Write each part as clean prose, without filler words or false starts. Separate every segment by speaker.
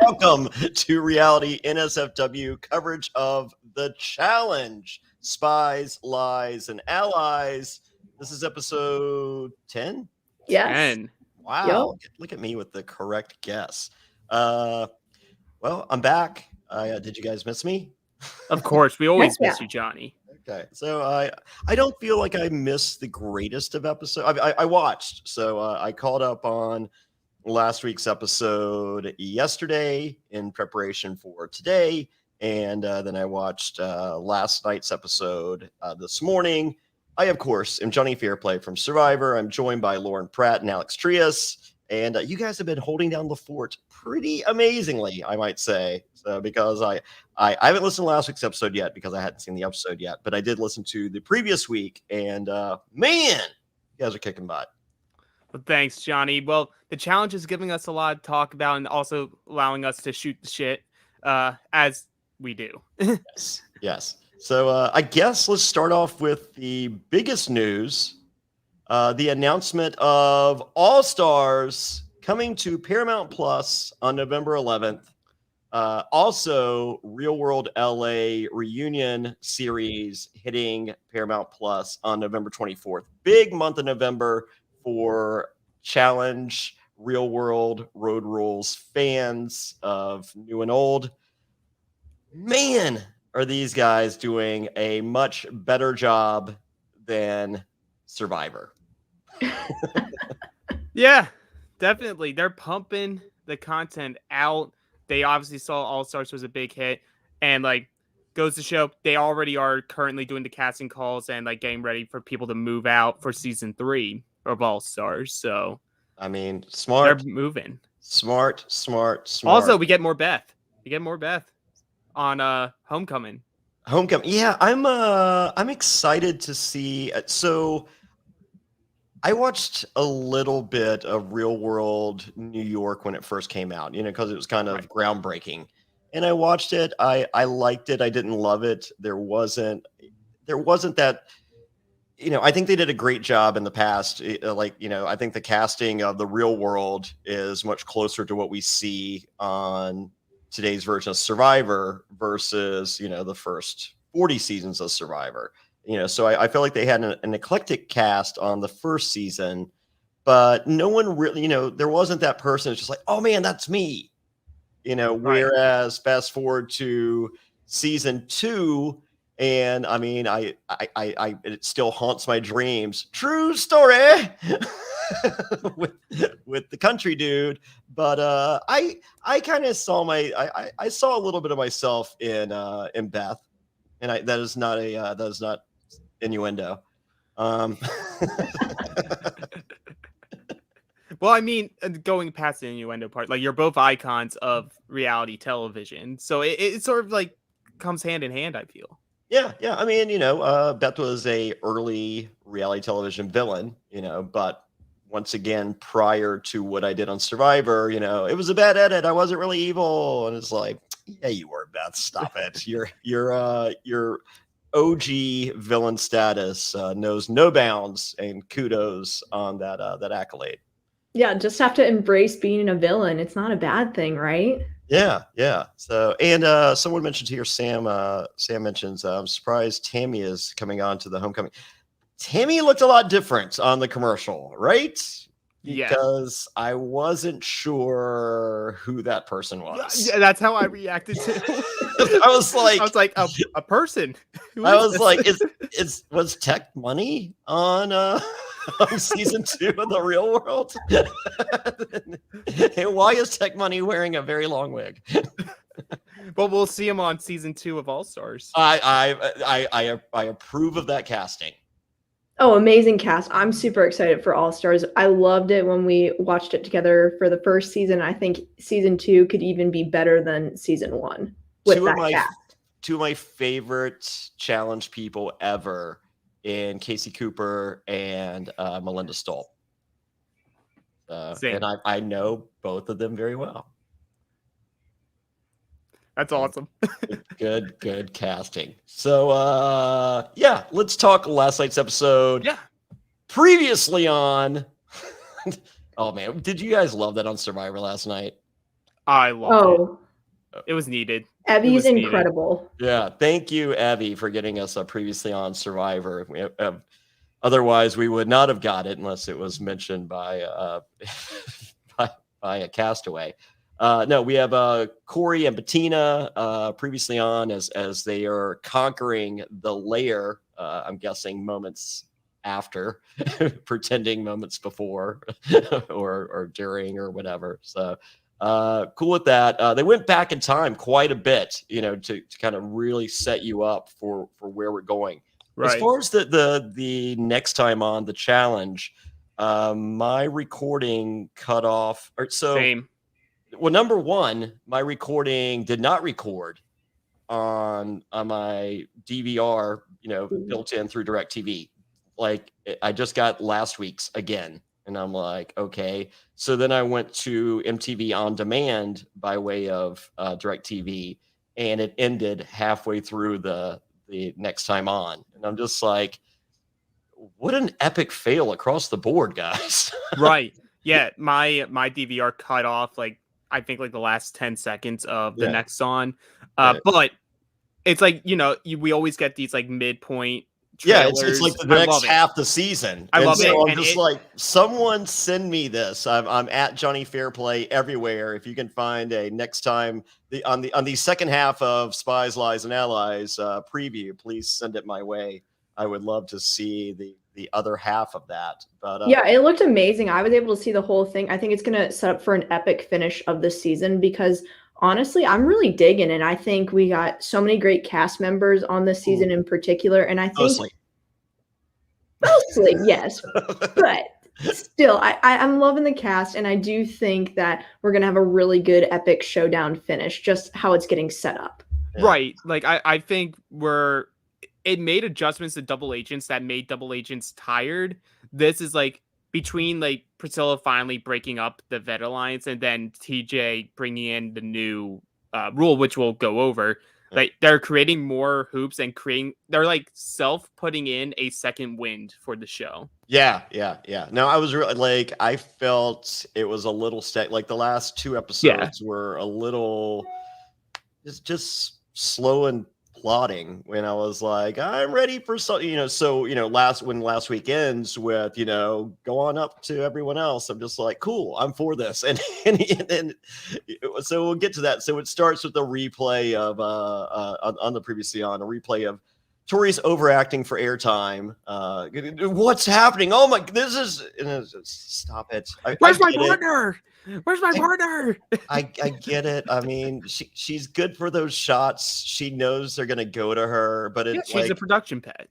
Speaker 1: Welcome to Reality NSFW coverage of The Challenge, Spies, Lies, and Allies. This is episode 10?
Speaker 2: Yes.
Speaker 3: 10.
Speaker 1: Wow, look at me with the correct guess. Well, I'm back. Did you guys miss me?
Speaker 3: Of course, we always
Speaker 2: Yeah.
Speaker 3: miss you, Johnny.
Speaker 1: Okay, so I don't feel like I missed the greatest of episodes. I watched, so I caught up on last week's episode yesterday in preparation for today, and then I watched last night's episode this morning. I, of course, am Johnny Fairplay from Survivor. I'm joined by Lauren Pratt and Alex Trias, and you guys have been holding down the fort pretty amazingly, I might say. So because I haven't listened to last week's episode yet because I hadn't seen the episode yet, but I did listen to the previous week, and man, you guys are kicking butt.
Speaker 3: Well, thanks, Johnny. Well, the challenge is giving us a lot to talk about and also allowing us to shoot the shit as we do.
Speaker 1: Yes. So I guess let's start off with the biggest news, the announcement of All Stars coming to Paramount Plus on November 11th. Also, Real World LA reunion series hitting Paramount Plus on November 24th. Big month of November for Challenge, Real World, Road Rules fans of new and old. Man, are these guys doing a much better job than Survivor.
Speaker 3: Yeah, definitely. They're pumping the content out. They obviously saw All Stars was a big hit, and like goes to show they already are currently doing the casting calls and like getting ready for people to move out for season 3 of All Stars. So
Speaker 1: I mean, smart.
Speaker 3: They're moving.
Speaker 1: Smart.
Speaker 3: Also, we get more Beth. We get more Beth on Homecoming.
Speaker 1: Yeah, I'm excited to see. So I watched a little bit of Real World New York when it first came out, because it was kind of groundbreaking. And I watched it. I liked it. I didn't love it. There wasn't that, I think they did a great job in the past. I think the casting of the Real World is much closer to what we see on today's version of Survivor versus, the first 40 seasons of Survivor. So I felt like they had an eclectic cast on the first season, but no one really, there wasn't that person. It's just like, oh man, that's me. Whereas fast forward to season 2, and I mean, I it still haunts my dreams. True story with the country dude. But I kind of saw I saw a little bit of myself in Beth, and that is not innuendo.
Speaker 3: Well, I mean, going past the innuendo part, like you're both icons of reality television, so it sort of like comes hand in hand, I feel.
Speaker 1: Yeah. I mean, Beth was a early reality television villain, but once again, prior to what I did on Survivor, it was a bad edit. I wasn't really evil, and it's like, yeah, you were, Beth. Stop it. Your OG villain status knows no bounds, and kudos on that accolade.
Speaker 2: Yeah, just have to embrace being a villain. It's not a bad thing, right?
Speaker 1: Yeah. So, and someone mentioned here, Sam mentions, I'm surprised Tammy is coming on to the Homecoming. Tammy looked a lot different on the commercial, right?
Speaker 3: Yeah.
Speaker 1: Because I wasn't sure who that person was.
Speaker 3: Yeah, that's how I reacted to.
Speaker 1: I was like,
Speaker 3: a person.
Speaker 1: I was like, was Tech Money on season 2 of The Real World? And why is Tech Money wearing a very long wig?
Speaker 3: But we'll see him on season 2 of All Stars.
Speaker 1: I approve of that casting.
Speaker 2: Oh, amazing cast. I'm super excited for All Stars. I loved it when we watched it together for the first season. I think season 2 could even be better than season 1 with that cast.
Speaker 1: Two of my favorite challenge people ever in Casey Cooper and Melinda Stoll. And I know both of them very well.
Speaker 3: That's awesome.
Speaker 1: Good casting. So, let's talk last night's episode.
Speaker 3: Yeah.
Speaker 1: Previously on... Oh, man. Did you guys love that on Survivor last night?
Speaker 3: I loved
Speaker 2: Oh,
Speaker 3: it. It was needed.
Speaker 2: Evie's
Speaker 3: was needed.
Speaker 2: incredible.
Speaker 1: Yeah, thank you, Abby, for getting us previously on Survivor. Otherwise, we would not have got it unless it was mentioned by by a castaway. No, we have Corey and Bettina previously on as they are conquering the lair. I'm guessing moments after, pretending moments before or during or whatever. So cool with that. They went back in time quite a bit, to kind of really set you up for where we're going. As
Speaker 3: Right.
Speaker 1: far as the next time on the challenge, my recording cut off.
Speaker 3: Same.
Speaker 1: Well, number one, my recording did not record on my DVR, built in through DirecTV. Like I just got last week's again, and I'm like, okay. So then I went to MTV On Demand by way of DirecTV, and it ended halfway through the next time on, and I'm just like, what an epic fail across the board, guys.
Speaker 3: Right. Yeah, my DVR cut off like I think like the last 10 seconds of the
Speaker 1: Yeah.
Speaker 3: next on.
Speaker 1: Right.
Speaker 3: But it's like, we always get these like midpoint
Speaker 1: Yeah,
Speaker 3: trailers.
Speaker 1: it's like the
Speaker 3: I
Speaker 1: next
Speaker 3: love it.
Speaker 1: half the season.
Speaker 3: I
Speaker 1: And
Speaker 3: love
Speaker 1: so
Speaker 3: it.
Speaker 1: I'm
Speaker 3: And
Speaker 1: just like, someone send me this. I'm at Johnny Fairplay everywhere. If you can find a next time on the second half of Spies, Lies, and Allies preview, please send it my way. I would love to see the other half of that. But
Speaker 2: Yeah, it looked amazing. I was able to see the whole thing. I think it's going to set up for an epic finish of the season because honestly, I'm really digging it. I think we got so many great cast members on this season in particular. And I think mostly, yes. But still, I'm loving the cast. And I do think that we're going to have a really good epic showdown finish, just how it's getting set up.
Speaker 1: Yeah.
Speaker 3: Right. Like I think it made adjustments to double agents that made double agents tired. This is like between like Priscilla finally breaking up the vet alliance and then TJ bringing in the new rule, which we'll go over. Like they're creating more hoops and they're like putting in a second wind for the show.
Speaker 1: Yeah. No, I was really like, I felt it was a little like the last two episodes were a little just slow and plotting when I was like, I'm ready for something, last week ends with, go on up to everyone else. I'm just like, cool, I'm for this. And so we'll get to that. So it starts with the replay of on the previously on a replay of Tori's overacting for airtime. What's happening? Oh my, stop it.
Speaker 3: Where's my partner? Where's my partner?
Speaker 1: I get it. I mean, she's good for those shots. She knows they're gonna go to her, but it's
Speaker 3: she's a production pet.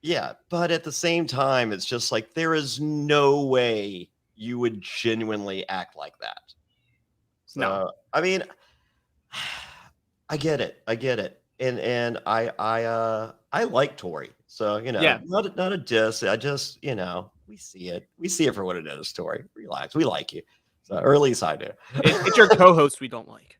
Speaker 1: Yeah, but at the same time, it's just like there is no way you would genuinely act like that. So,
Speaker 3: No.
Speaker 1: I mean, I get it. And I like Tori. So, not a diss. I just, we see it for what it is, Tori. Relax. We like you. So, or at least I do.
Speaker 3: It's your co-host we don't like.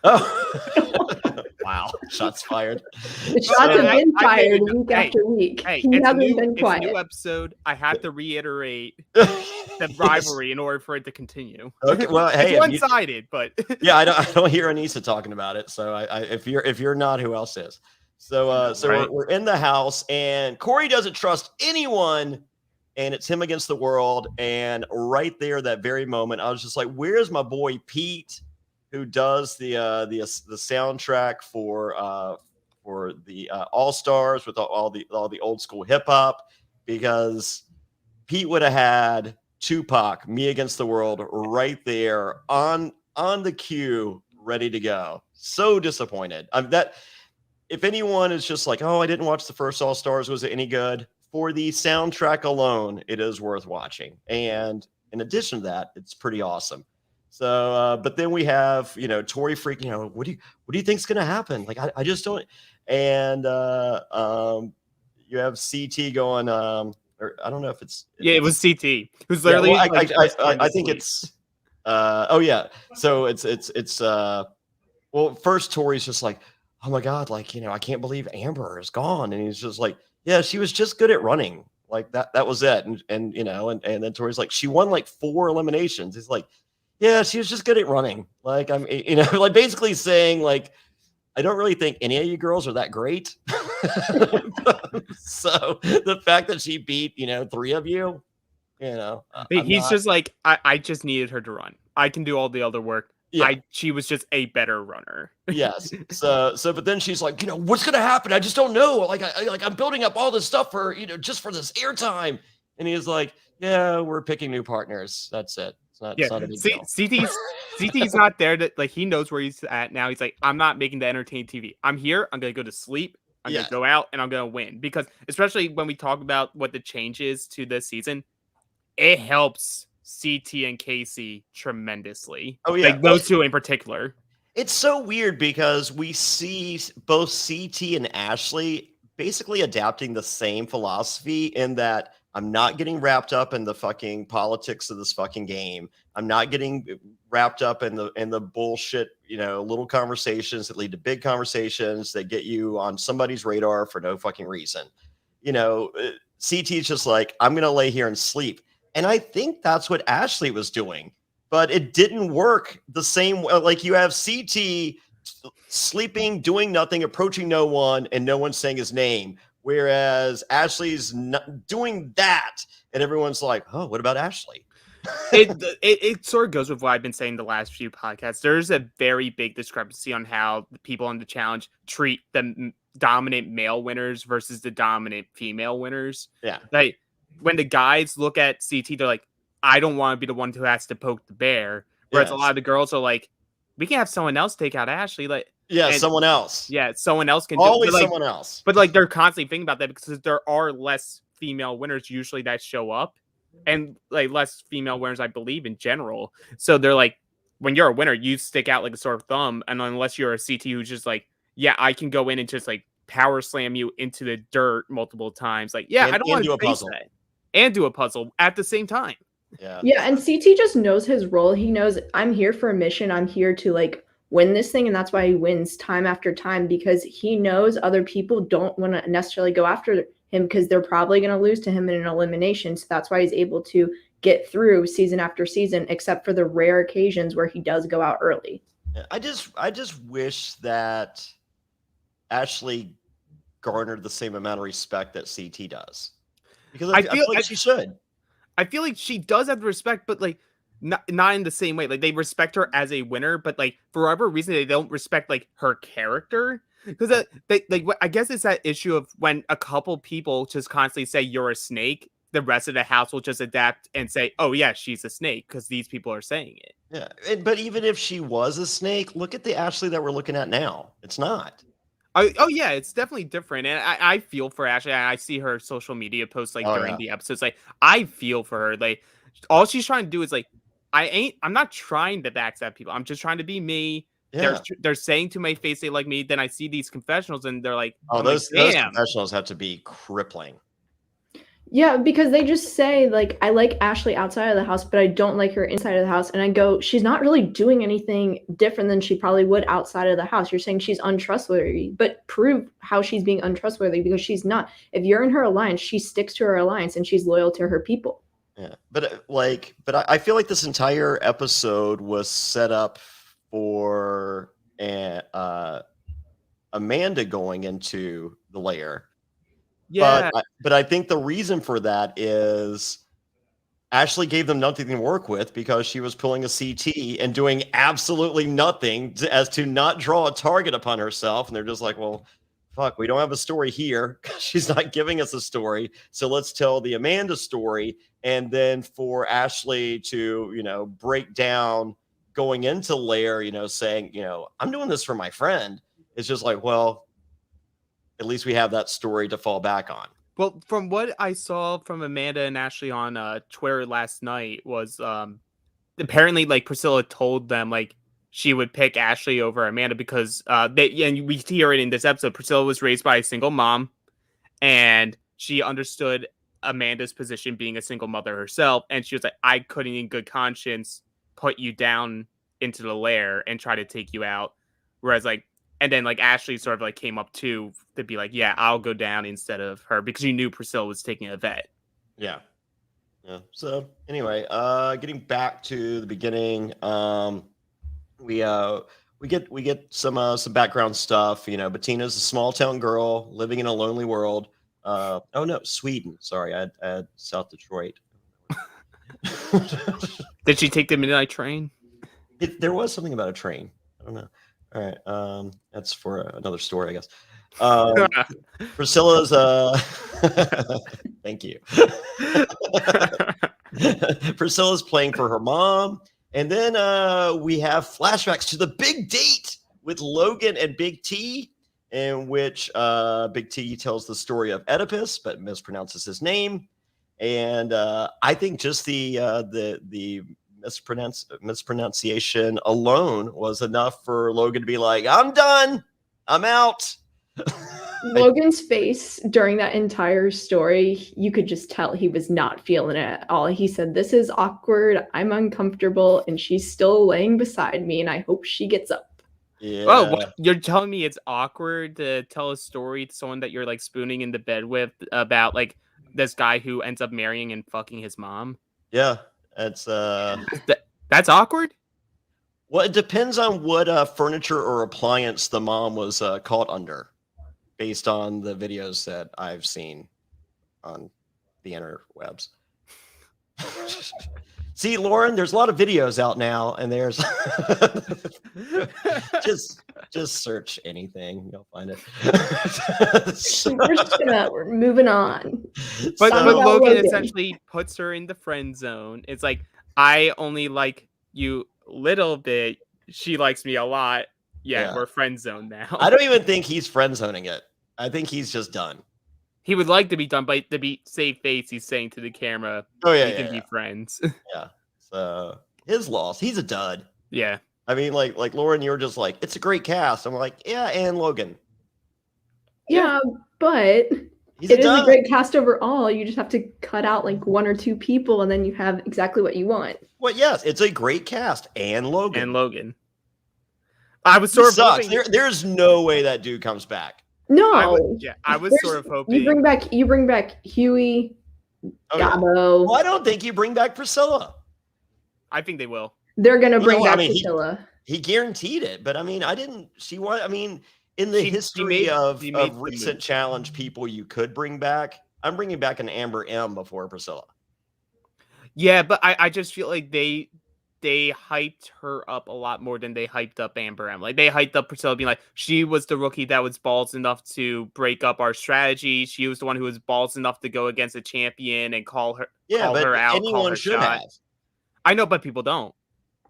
Speaker 1: Oh, wow! Shots fired.
Speaker 2: The shots have been fired week after week.
Speaker 3: Hey,
Speaker 2: He
Speaker 3: it's a
Speaker 2: hasn't been
Speaker 3: new
Speaker 2: quiet.
Speaker 3: episode. I have to reiterate the rivalry in order for it to continue.
Speaker 1: Okay, well, hey,
Speaker 3: it's one-sided, but
Speaker 1: yeah, I don't hear Anissa talking about it. So if you're not, who else is? So
Speaker 3: Right.
Speaker 1: we're in the house, and Corey doesn't trust anyone. And it's him against the world. And right there, that very moment, I was just like, "Where's my boy Pete, who does the soundtrack for the All Stars with all the old school hip hop?" Because Pete would have had Tupac, "Me Against the World," right there on the cue, ready to go. So disappointed. If anyone is just like, "Oh, I didn't watch the first All Stars, was it any good?" For the soundtrack alone, it is worth watching. And in addition to that, it's pretty awesome. So, but then we have, Tori freaking out. What do you think's going to happen? Like, I just don't. And you have CT going, or I don't know if it's.
Speaker 3: it was CT. Who's literally.
Speaker 1: Yeah, well, I think it's. Oh yeah. So it's. Well, first Tori's just like, "Oh my God, like, I can't believe Amber is gone," and he's just like, "Yeah, she was just good at running. Like that was it." And then Tori's like, "She won like 4 eliminations." He's like, Yeah, she was just good at running. Like like basically saying like, I don't really think any of you girls are that great. So the fact that she beat, three of you, I'm
Speaker 3: He's
Speaker 1: not.
Speaker 3: just like, I just needed her to run. I can do all the other work.
Speaker 1: Yeah.
Speaker 3: She was just a better runner.
Speaker 1: Yes. But then she's like, what's gonna happen? I just don't know. Like, I'm building up all this stuff for, just for this airtime. And he's like, yeah, we're picking new partners. That's it.
Speaker 3: Yeah.
Speaker 1: It's not a big
Speaker 3: See,
Speaker 1: deal.
Speaker 3: CT's not there to like, he knows where he's at now. He's like, I'm not making the entertain TV. I'm here. I'm gonna go to sleep. I'm
Speaker 1: Yeah.
Speaker 3: gonna go out and I'm gonna win. Because especially when we talk about what the changes to this season, it helps CT and Casey tremendously.
Speaker 1: Oh, yeah.
Speaker 3: Like those two in particular.
Speaker 1: It's so weird because we see both CT and Ashley basically adapting the same philosophy in that I'm not getting wrapped up in the fucking politics of this fucking game. I'm not getting wrapped up in the bullshit, little conversations that lead to big conversations that get you on somebody's radar for no fucking reason. CT's just like, I'm going to lay here and sleep. And I think that's what Ashley was doing. But it didn't work the same way. Like you have CT sleeping, doing nothing, approaching no one, and no one's saying his name. Whereas Ashley's not doing that, and everyone's like, "Oh, what about Ashley?"
Speaker 3: it sort of goes with what I've been saying the last few podcasts. There's a very big discrepancy on how the people on the challenge treat the dominant male winners versus the dominant female winners.
Speaker 1: Yeah,
Speaker 3: like when the guys look at CT, they're like, I don't want to be the one who has to poke the bear. Whereas a lot of the girls are like, we can have someone else take out Ashley. Like,
Speaker 1: someone else.
Speaker 3: Yeah, someone else can
Speaker 1: always
Speaker 3: do it.
Speaker 1: Someone else.
Speaker 3: But like they're constantly thinking about that because there are less female winners usually that show up, and like less female winners, I believe, in general. So they're like, when you're a winner, you stick out like a sore thumb, and unless you're a CT who's just like, yeah, I can go in and just like power slam you into the dirt multiple times. Like, yeah, I don't want to face that and do a puzzle at the same time.
Speaker 2: Yeah, and CT just knows his role. He knows I'm here for a mission. I'm here to like win this thing, and that's why he wins time after time because he knows other people don't want to necessarily go after him because they're probably going to lose to him in an elimination. So that's why he's able to get through season after season, except for the rare occasions where he does go out early.
Speaker 1: I just wish that Ashley garnered the same amount of respect that CT does because I feel like she should.
Speaker 3: I feel like she does have the respect, but like not in the same way. Like they respect her as a winner, but like for whatever reason they don't respect like her character. Because I guess it's that issue of when a couple people just constantly say you're a snake, the rest of the house will just adapt and say, "Oh yeah, she's a snake," because these people are saying it.
Speaker 1: Yeah, but even if she was a snake, look at the Ashley that we're looking at now. It's not.
Speaker 3: Oh yeah, it's definitely different, and I feel for Ashley. I see her social media posts like during the episodes. Like I feel for her. Like all she's trying to do is like, I'm not trying to backstab people. I'm just trying to be me.
Speaker 1: Yeah.
Speaker 3: They're saying to my face they like me. Then I see these confessionals and they're like,
Speaker 1: oh, those confessionals have to be crippling.
Speaker 2: Yeah, because they just say like, I like Ashley outside of the house, but I don't like her inside of the house. And I go, she's not really doing anything different than she probably would outside of the house. You're saying she's untrustworthy, but prove how she's being untrustworthy because she's not. If you're in her alliance, she sticks to her alliance and she's loyal to her people.
Speaker 1: Yeah, but I feel like this entire episode was set up for Amanda going into the lair.
Speaker 3: Yeah,
Speaker 1: but I think the reason for that is Ashley gave them nothing to work with because she was pulling a CT and doing absolutely nothing as to not draw a target upon herself. And they're just like, well, fuck, we don't have a story here. She's not giving us a story. So let's tell the Amanda story. And then for Ashley to, break down going into lair, saying, I'm doing this for my friend. It's just like, well, at least we have that story to fall back on.
Speaker 3: Well, from what I saw from Amanda and Ashley on Twitter last night was apparently like Priscilla told them like she would pick Ashley over Amanda because and we hear it in this episode. Priscilla was raised by a single mom and she understood Amanda's position being a single mother herself. And she was like, I couldn't in good conscience put you down into the lair and try to take you out. Whereas like, and then like Ashley sort of like came up to be like, yeah, I'll go down instead of her because you knew Priscilla was taking a vet.
Speaker 1: Yeah. Yeah. So anyway, getting back to the beginning, we get some background stuff. You know, Bettina's a small town girl living in a lonely world. Oh no, Sweden. Sorry, I had South Detroit.
Speaker 3: Did she take the midnight train?
Speaker 1: There was something about a train. I don't know. All right, that's for another story, I guess. Priscilla's thank you. Priscilla's playing for her mom, and then we have flashbacks to the big date with Logan and Big T, in which Big T tells the story of Oedipus but mispronounces his name, and I think just the mispronunciation alone was enough for Logan to be like, "I'm done, I'm out."
Speaker 2: Logan's face during that entire story, you could just tell he was not feeling it at all. He said, "This is awkward. I'm uncomfortable, and she's still laying beside me, and I hope she gets up."
Speaker 1: Yeah.
Speaker 3: Oh, what? You're telling me it's awkward to tell a story to someone that you're like spooning into bed with about like this guy who ends up marrying and fucking his mom?
Speaker 1: Yeah. That's
Speaker 3: That's awkward?
Speaker 1: well, it depends on what furniture or appliance the mom was caught under, based on the videos that I've seen on the interwebs. See, Lauren, there's a lot of videos out now, and there's just search anything, you'll find it. So-
Speaker 2: We're moving on.
Speaker 3: But
Speaker 2: Song
Speaker 3: but
Speaker 2: about
Speaker 3: Logan
Speaker 2: Logan.
Speaker 3: essentially puts her in the friend zone. It's like, I only like you little bit. She likes me a lot. Yeah,
Speaker 1: Yeah.
Speaker 3: we're friend zone now.
Speaker 1: I don't even think he's friend zoning it. I think he's just done.
Speaker 3: He would like to be done, but to be save face, he's saying to the camera,
Speaker 1: Oh yeah,
Speaker 3: we
Speaker 1: yeah,
Speaker 3: can
Speaker 1: yeah.
Speaker 3: be friends.
Speaker 1: Yeah. So his loss. He's a dud.
Speaker 3: Yeah.
Speaker 1: I mean, like Lauren, you were just like, it's a great cast. I'm like, yeah, and Logan.
Speaker 2: Yeah, but
Speaker 1: He's
Speaker 2: it is a
Speaker 1: dud.
Speaker 2: great cast overall. You just have to cut out like one or two people, and then you have exactly what you want.
Speaker 1: Well, yes, it's a great cast, and Logan.
Speaker 3: And Logan. I was
Speaker 1: He
Speaker 3: sort of
Speaker 1: sucks.
Speaker 3: hoping.
Speaker 1: There's no way that dude comes back.
Speaker 2: No,
Speaker 3: I was sort of hoping.
Speaker 2: you bring back Huey,
Speaker 1: Oh, yeah.
Speaker 2: Gabo.
Speaker 1: Well, I don't think you bring back Priscilla.
Speaker 3: I think they will.
Speaker 2: They're gonna
Speaker 1: You
Speaker 2: bring
Speaker 1: know, I
Speaker 2: back
Speaker 1: mean,
Speaker 2: Priscilla.
Speaker 1: He guaranteed it, but I mean, I didn't. I mean, in the
Speaker 3: She
Speaker 1: history
Speaker 3: made
Speaker 1: of
Speaker 3: the
Speaker 1: recent
Speaker 3: move.
Speaker 1: challenge people you could bring back, I'm bringing back an Amber M before Priscilla.
Speaker 3: Yeah, but I just feel like they hyped her up a lot more than they hyped up Amber M. Like, they hyped up Priscilla being like, she was the rookie that was balls enough to break up our strategy. She was the one who was balls enough to go against a champion and call her
Speaker 1: But
Speaker 3: her out, call
Speaker 1: anyone
Speaker 3: her
Speaker 1: should
Speaker 3: shot.
Speaker 1: have.
Speaker 3: I know, but people don't.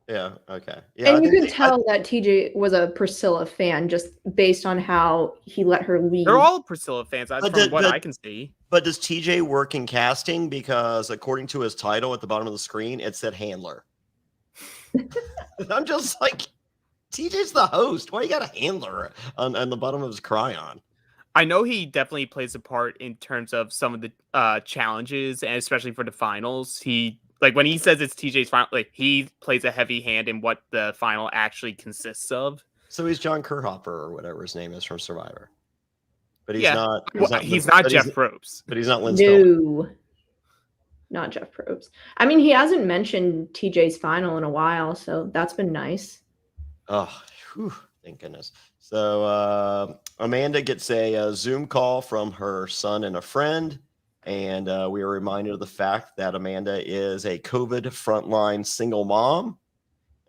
Speaker 1: Yeah. Okay. Yeah. I
Speaker 2: And you
Speaker 1: didn't
Speaker 2: could
Speaker 1: think-
Speaker 2: tell that TJ was a Priscilla fan just based on how he let her lead.
Speaker 3: They're all Priscilla fans,
Speaker 1: But
Speaker 3: from what I can see.
Speaker 1: But does TJ work in casting? Because according to his title at the bottom of the screen, it said handler. I'm just like, TJ's the host. Why you got a handler on the bottom of his cryon?
Speaker 3: I know he definitely plays a part in terms of some of the challenges, and especially for the finals. He, like, when he says it's TJ's final, like, he plays a heavy hand in what the final actually consists of.
Speaker 1: So he's John Kerhopper or whatever his name is from Survivor. But he's
Speaker 3: Yeah.
Speaker 1: not.
Speaker 3: He's not
Speaker 1: but
Speaker 3: Jeff Probst.
Speaker 1: But he's not Lynn Spiller.
Speaker 2: No, not Jeff Probst. I mean, he hasn't mentioned TJ's final in a while, so that's been nice.
Speaker 1: Oh, whew, thank goodness. So Amanda gets a Zoom call from her son and a friend, and we are reminded of the fact that Amanda is a COVID frontline single mom,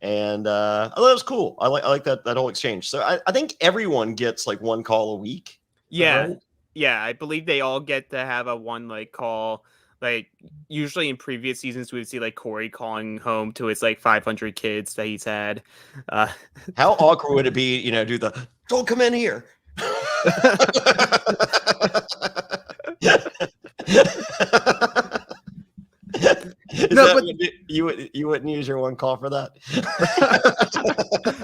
Speaker 1: and I thought it was cool. I like that whole exchange. So I think everyone gets like one call a week.
Speaker 3: Yeah.
Speaker 1: right?
Speaker 3: Yeah, I believe they all get to have a one like call. Like, usually in previous seasons, we would see like Corey calling home to his like 500 kids that he's had.
Speaker 1: How awkward would it be, do the don't come in here? You wouldn't use your one call for that?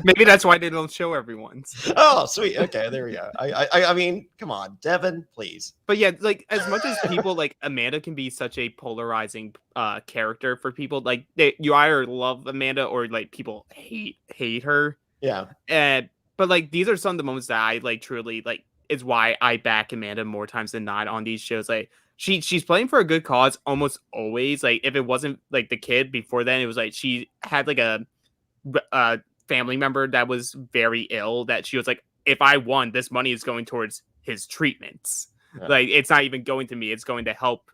Speaker 3: Maybe that's why they don't show everyone's.
Speaker 1: Oh, sweet. Okay, there we go. I mean, come on, Devin, please.
Speaker 3: But yeah, like, as much as people like Amanda can be such a polarizing character for people, like you either love Amanda or like people hate her.
Speaker 1: Yeah.
Speaker 3: But like, these are some of the moments that I like truly like. is why I back Amanda more times than not on these shows. Like she's playing for a good cause almost always. Like if it wasn't like the kid before then, it was like she had like a family member that was very ill that she was like, if I won, this money is going towards his treatments.
Speaker 1: Yeah.
Speaker 3: Like it's not even going to me, it's going to help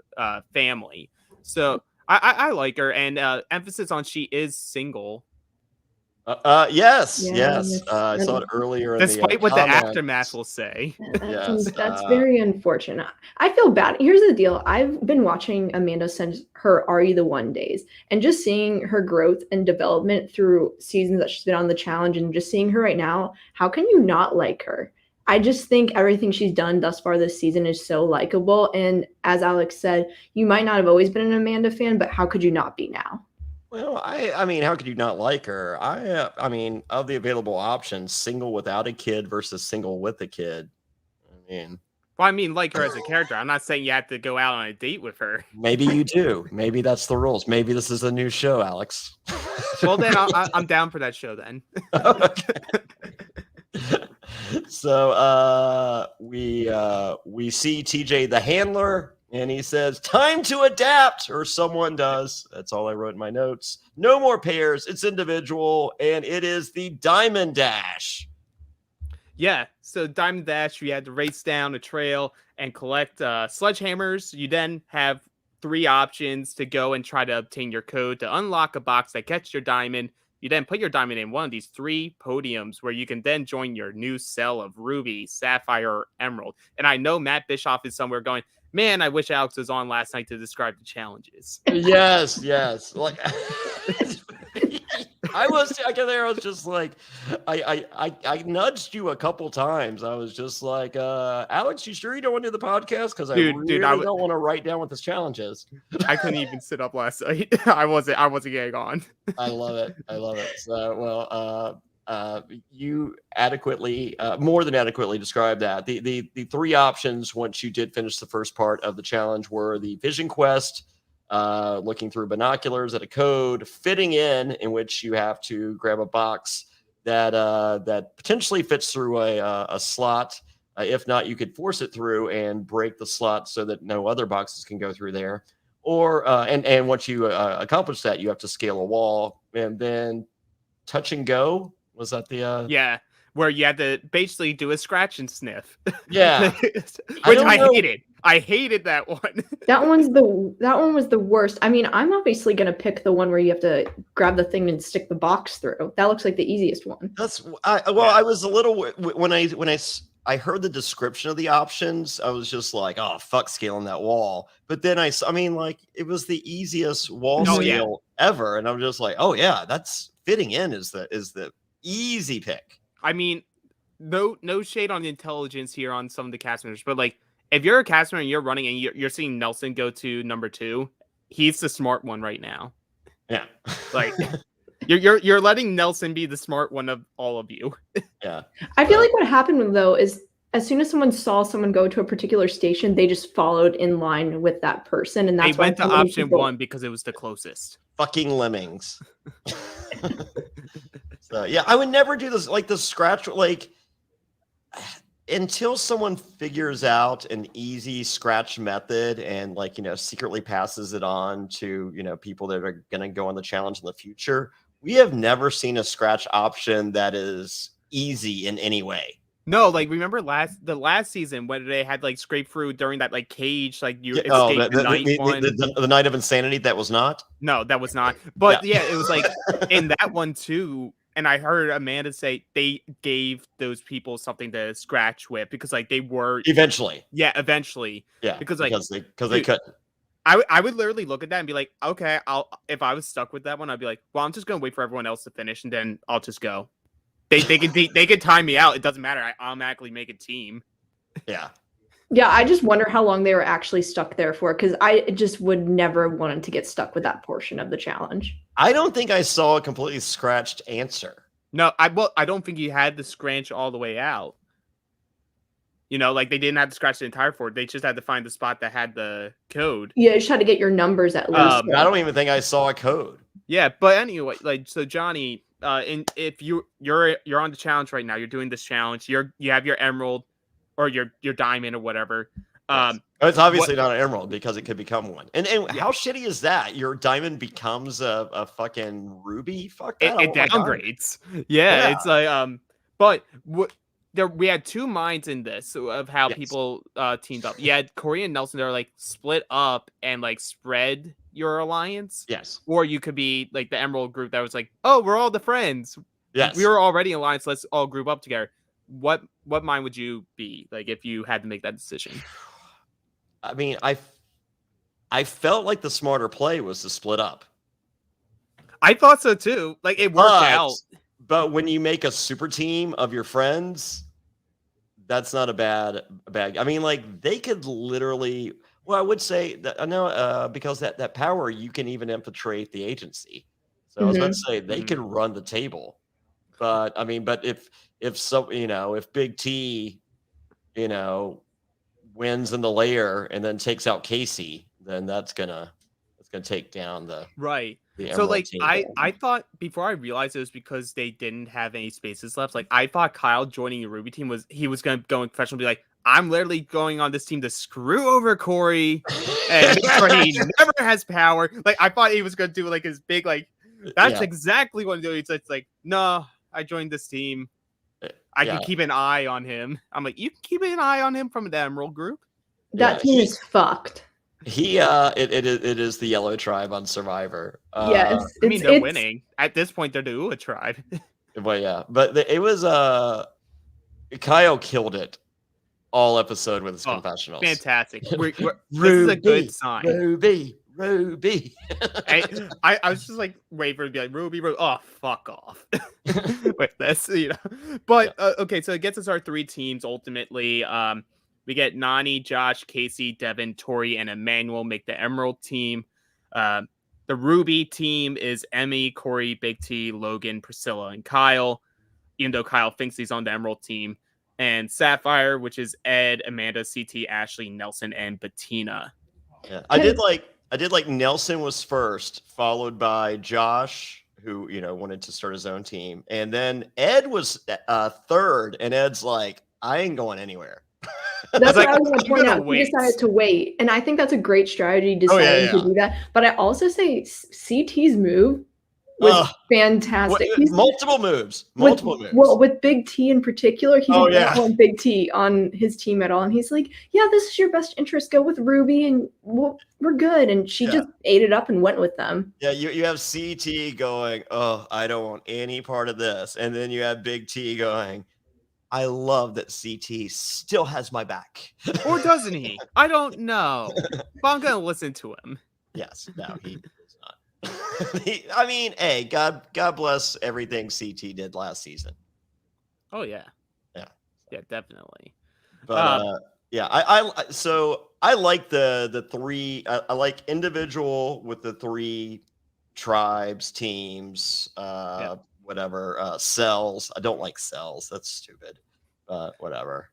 Speaker 3: family. So I like her, and emphasis on she is single.
Speaker 1: Yes.
Speaker 2: Yes.
Speaker 1: I saw it earlier.
Speaker 3: Despite
Speaker 1: in the
Speaker 3: what the
Speaker 1: comments.
Speaker 3: aftermath will say.
Speaker 2: That's very unfortunate. I feel bad. Here's the deal. I've been watching Amanda since her Are You the One days, and just seeing her growth and development through seasons that she's been on the challenge, and just seeing her right now, how can you not like her? I just think everything she's done thus far this season is so likable. And as Alex said, you might not have always been an Amanda fan, but how could you not be now?
Speaker 1: Well, I mean, how could you not like her? I mean, of the available options, single without a kid versus single with a kid. I mean,
Speaker 3: Well, I mean, like her as a character. I'm not saying you have to go out on a date with her.
Speaker 1: maybe you do. Maybe that's the rules. Maybe this is a new show, Alex.
Speaker 3: Well, then I'm down for that show then.
Speaker 1: So we see TJ the handler, and he says, "Time to adapt," or someone does. That's all I wrote in my notes. No more pairs. It's individual, and it is the Diamond Dash.
Speaker 3: Yeah, so Diamond Dash, you had to race down a trail and collect sledgehammers. You then have 3 options to go and try to obtain your code to unlock a box that gets your diamond. You then put your diamond in one of these 3 podiums where you can then join your new cell of Ruby, Sapphire, or Emerald. And I know Matt Bischoff is somewhere going, man, I wish Alex was on last night to describe the challenges.
Speaker 1: Yes. Like I was just like, I nudged you a couple times. I was just like, Alex, you sure you don't want to do the podcast? Because I really don't want to write down what this challenge is.
Speaker 3: I couldn't even sit up last night. I wasn't getting on.
Speaker 1: I love it. So, well, you adequately, more than adequately described that. The 3 options once you did finish the first part of the challenge were the Vision Quest, looking through binoculars at a code, fitting in which you have to grab a box that potentially fits through a slot. If not, you could force it through and break the slot so that no other boxes can go through there. Or and once you accomplish that, you have to scale a wall, and then touch and go. Was that the
Speaker 3: Yeah, where you had to basically do a scratch and sniff.
Speaker 1: Yeah.
Speaker 3: Which I hated. I hated that one.
Speaker 2: That one was the worst. I mean, I'm obviously gonna pick the one where you have to grab the thing and stick the box through. That looks like the easiest one.
Speaker 1: I was a little when I heard the description of the options, I was just like, oh fuck, scaling that wall. But then I mean, like, it was the easiest wall scale ever, and I'm just like, oh yeah, that's fitting in is the easy pick.
Speaker 3: I mean, no shade on the intelligence here on some of the cast members, but like, if you're a cast member and you're running and you're seeing Nelson go to number 2, he's the smart one right now.
Speaker 1: Yeah,
Speaker 3: like you're letting Nelson be the smart one of all of you.
Speaker 1: Yeah,
Speaker 2: I feel like what happened though is as soon as someone saw someone go to a particular station, they just followed in line with that person, and that's
Speaker 3: they went to option 1 because it was the closest.
Speaker 1: Fucking lemmings. So yeah, I would never do this, like the scratch, like until someone figures out an easy scratch method and, like, secretly passes it on to, people that are going to go on the challenge in the future. We have never seen a scratch option that is easy in any way.
Speaker 3: No, like, remember the last season when they had like scrape through during that like cage, like you escaped the night one.
Speaker 1: The night of insanity, that was not?
Speaker 3: No, that was not. But yeah, it was like in that one too. And I heard Amanda say they gave those people something to scratch with because like they were
Speaker 1: eventually.
Speaker 3: Yeah, eventually.
Speaker 1: Yeah,
Speaker 3: because
Speaker 1: they couldn't.
Speaker 3: I would literally look at that and be like, okay, if I was stuck with that one, I'd be like, well, I'm just gonna wait for everyone else to finish and then I'll just go. They could time me out. It doesn't matter. I automatically make a team.
Speaker 1: Yeah.
Speaker 2: Yeah, I just wonder how long they were actually stuck there for, because I just would never want to get stuck with that portion of the challenge.
Speaker 1: I don't think I saw a completely scratched answer.
Speaker 3: No, I don't think you had to scratch all the way out. Like they didn't have to scratch the entire board. They just had to find the spot that had the code.
Speaker 2: Yeah, you just had to get your numbers at least.
Speaker 1: I don't even think I saw a code.
Speaker 3: Yeah, but anyway, like, so Johnny, if you're on the challenge right now, you're doing this challenge. You have your emerald. or your diamond or whatever.
Speaker 1: Yes. It's obviously not an emerald because it could become one. And how shitty is that? Your diamond becomes a fucking ruby? Fuck that. I
Speaker 3: It
Speaker 1: want my diamond.
Speaker 3: downgrades. Yeah,
Speaker 1: Yeah.
Speaker 3: it's like but we had two minds in this of how
Speaker 1: Yes.
Speaker 3: people teamed up. You had Corey and Nelson that are like split up and like spread your alliance.
Speaker 1: Yes.
Speaker 3: Or you could be like the Emerald group that was like, oh, we're all the friends.
Speaker 1: Yes.
Speaker 3: We were already in alliance. Let's all group up together. What mind would you be like if you had to make that decision?
Speaker 1: I mean, I felt like the smarter play was to split up.
Speaker 3: I thought so too. Like it worked out.
Speaker 1: But when you make a super team of your friends, that's not a bad. I mean, like they could literally. Well, I would say that I know because that power you can even infiltrate the agency. So I was about to say they could run the table, but I mean, but if if Big T, wins in the layer and then takes out Casey, then that's gonna take down the
Speaker 3: right.
Speaker 1: The
Speaker 3: So
Speaker 1: Emerald
Speaker 3: like
Speaker 1: team.
Speaker 3: I thought before I realized it was because they didn't have any spaces left. Like I thought Kyle joining the Ruby team was gonna go in professional and be like, I'm literally going on this team to screw over Corey and make sure he never has power. Like I thought he was gonna do like his big like that's exactly what I'm doing. It's like, no, I joined this team. I can keep an eye on him. I'm like, you can keep an eye on him from the Emerald group.
Speaker 2: That team is fucked.
Speaker 1: It is the Yellow Tribe on Survivor.
Speaker 2: Yes,
Speaker 3: I mean they're winning at this point. They're the Ua Tribe.
Speaker 1: Well, yeah, but it was Kyle killed it all episode with his confessionals.
Speaker 3: Fantastic. This is a good sign.
Speaker 1: Ruby.
Speaker 3: I was just like waiting for it to be like Ruby. Oh, fuck off with this, But okay, so it gets us our three teams ultimately. We get Nani, Josh, Casey, Devin, Tori, and Emmanuel make the Emerald team. The Ruby team is Emmy, Corey, Big T, Logan, Priscilla, and Kyle. Even though Kyle thinks he's on the Emerald team. And Sapphire, which is Ed, Amanda, CT, Ashley, Nelson, and Bettina.
Speaker 1: Yeah, I did like Nelson was first, followed by Josh, who wanted to start his own team, and then Ed was third. And Ed's like, I ain't going anywhere.
Speaker 2: That's what I was going to point out. He decided to wait, and I think that's a great strategy. Deciding to do that, but I also say CT's move was fantastic.
Speaker 1: Multiple moves.
Speaker 2: Well, with Big T in particular, he didn't want Big T on his team at all, and he's like, "Yeah, this is your best interest. Go with Ruby, and we're good." And she just ate it up and went with them.
Speaker 1: Yeah, you have CT going, "Oh, I don't want any part of this," and then you have Big T going, I love that CT still has my back.
Speaker 3: Or doesn't he? I don't know. But I'm going to listen to him.
Speaker 1: Yes. No, he does not. I mean, hey, God bless everything CT did last season.
Speaker 3: Oh, yeah.
Speaker 1: Yeah.
Speaker 3: Yeah, definitely.
Speaker 1: But, yeah, I like the three. I like individual with the three tribes, teams, whatever, cells. I don't like cells. That's stupid. Whatever.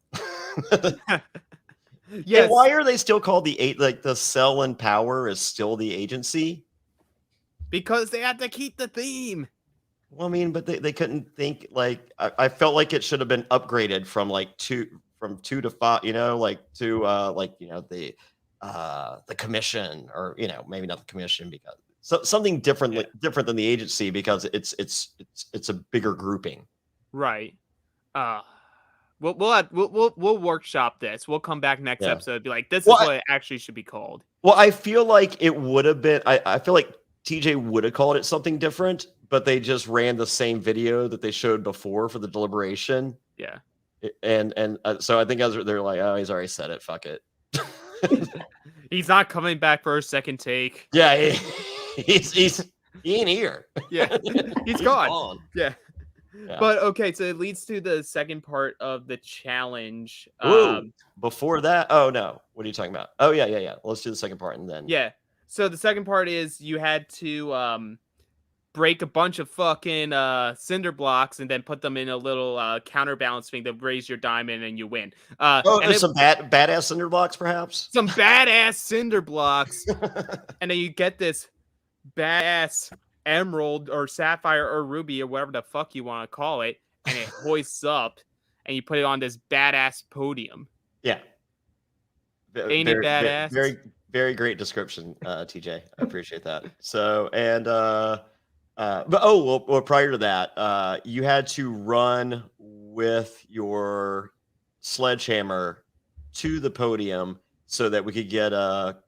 Speaker 3: Yes.
Speaker 1: Why are they still called the eight? Like the cell and power is still the agency?
Speaker 3: Because they had to keep the theme.
Speaker 1: Well, I mean, but they couldn't think like I felt like it should have been upgraded from like two to five, like to the commission, or maybe not the commission, because something different than the agency, because it's a bigger grouping.
Speaker 3: Right. We'll workshop this. We'll come back next episode and be like, this is what it actually should be called.
Speaker 1: Well, I feel like it would have been. I feel like TJ would have called it something different, but they just ran the same video that they showed before for the deliberation.
Speaker 3: Yeah.
Speaker 1: And so I think they're like, oh, he's already said it. Fuck it.
Speaker 3: He's not coming back for a second take.
Speaker 1: Yeah, he ain't here.
Speaker 3: Yeah, he's gone. Yeah. But okay, so it leads to the second part of the challenge.
Speaker 1: Before that, oh no, what are you talking about? Oh yeah. Let's do the second part and then.
Speaker 3: Yeah. So the second part is you had to break a bunch of fucking cinder blocks and then put them in a little counterbalance thing to raise your diamond and you win.
Speaker 1: There's some badass cinder blocks, perhaps.
Speaker 3: Some badass cinder blocks, and then you get this badass emerald or sapphire or ruby or whatever the fuck you want to call it, and it hoists up, and you put it on this badass podium.
Speaker 1: Yeah.
Speaker 3: Ain't it badass?
Speaker 1: Very, very great description, TJ. I appreciate that. So, and well, prior to that, you had to run with your sledgehammer to the podium so that we could get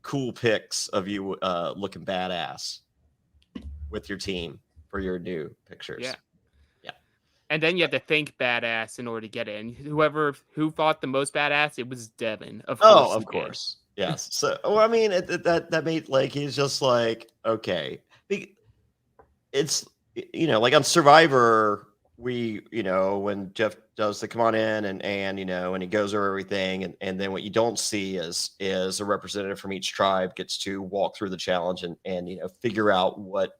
Speaker 1: cool pics of you looking badass with your team for your new pictures.
Speaker 3: Yeah.
Speaker 1: Yeah.
Speaker 3: And then you have to think badass in order to get in. Who thought the most badass? It was Devin. Of
Speaker 1: course. Yes. So, well, I mean, that made like he's just like okay. It's like on Survivor, when Jeff does the come on in and and he goes over everything, and then what you don't see is a representative from each tribe gets to walk through the challenge and figure out what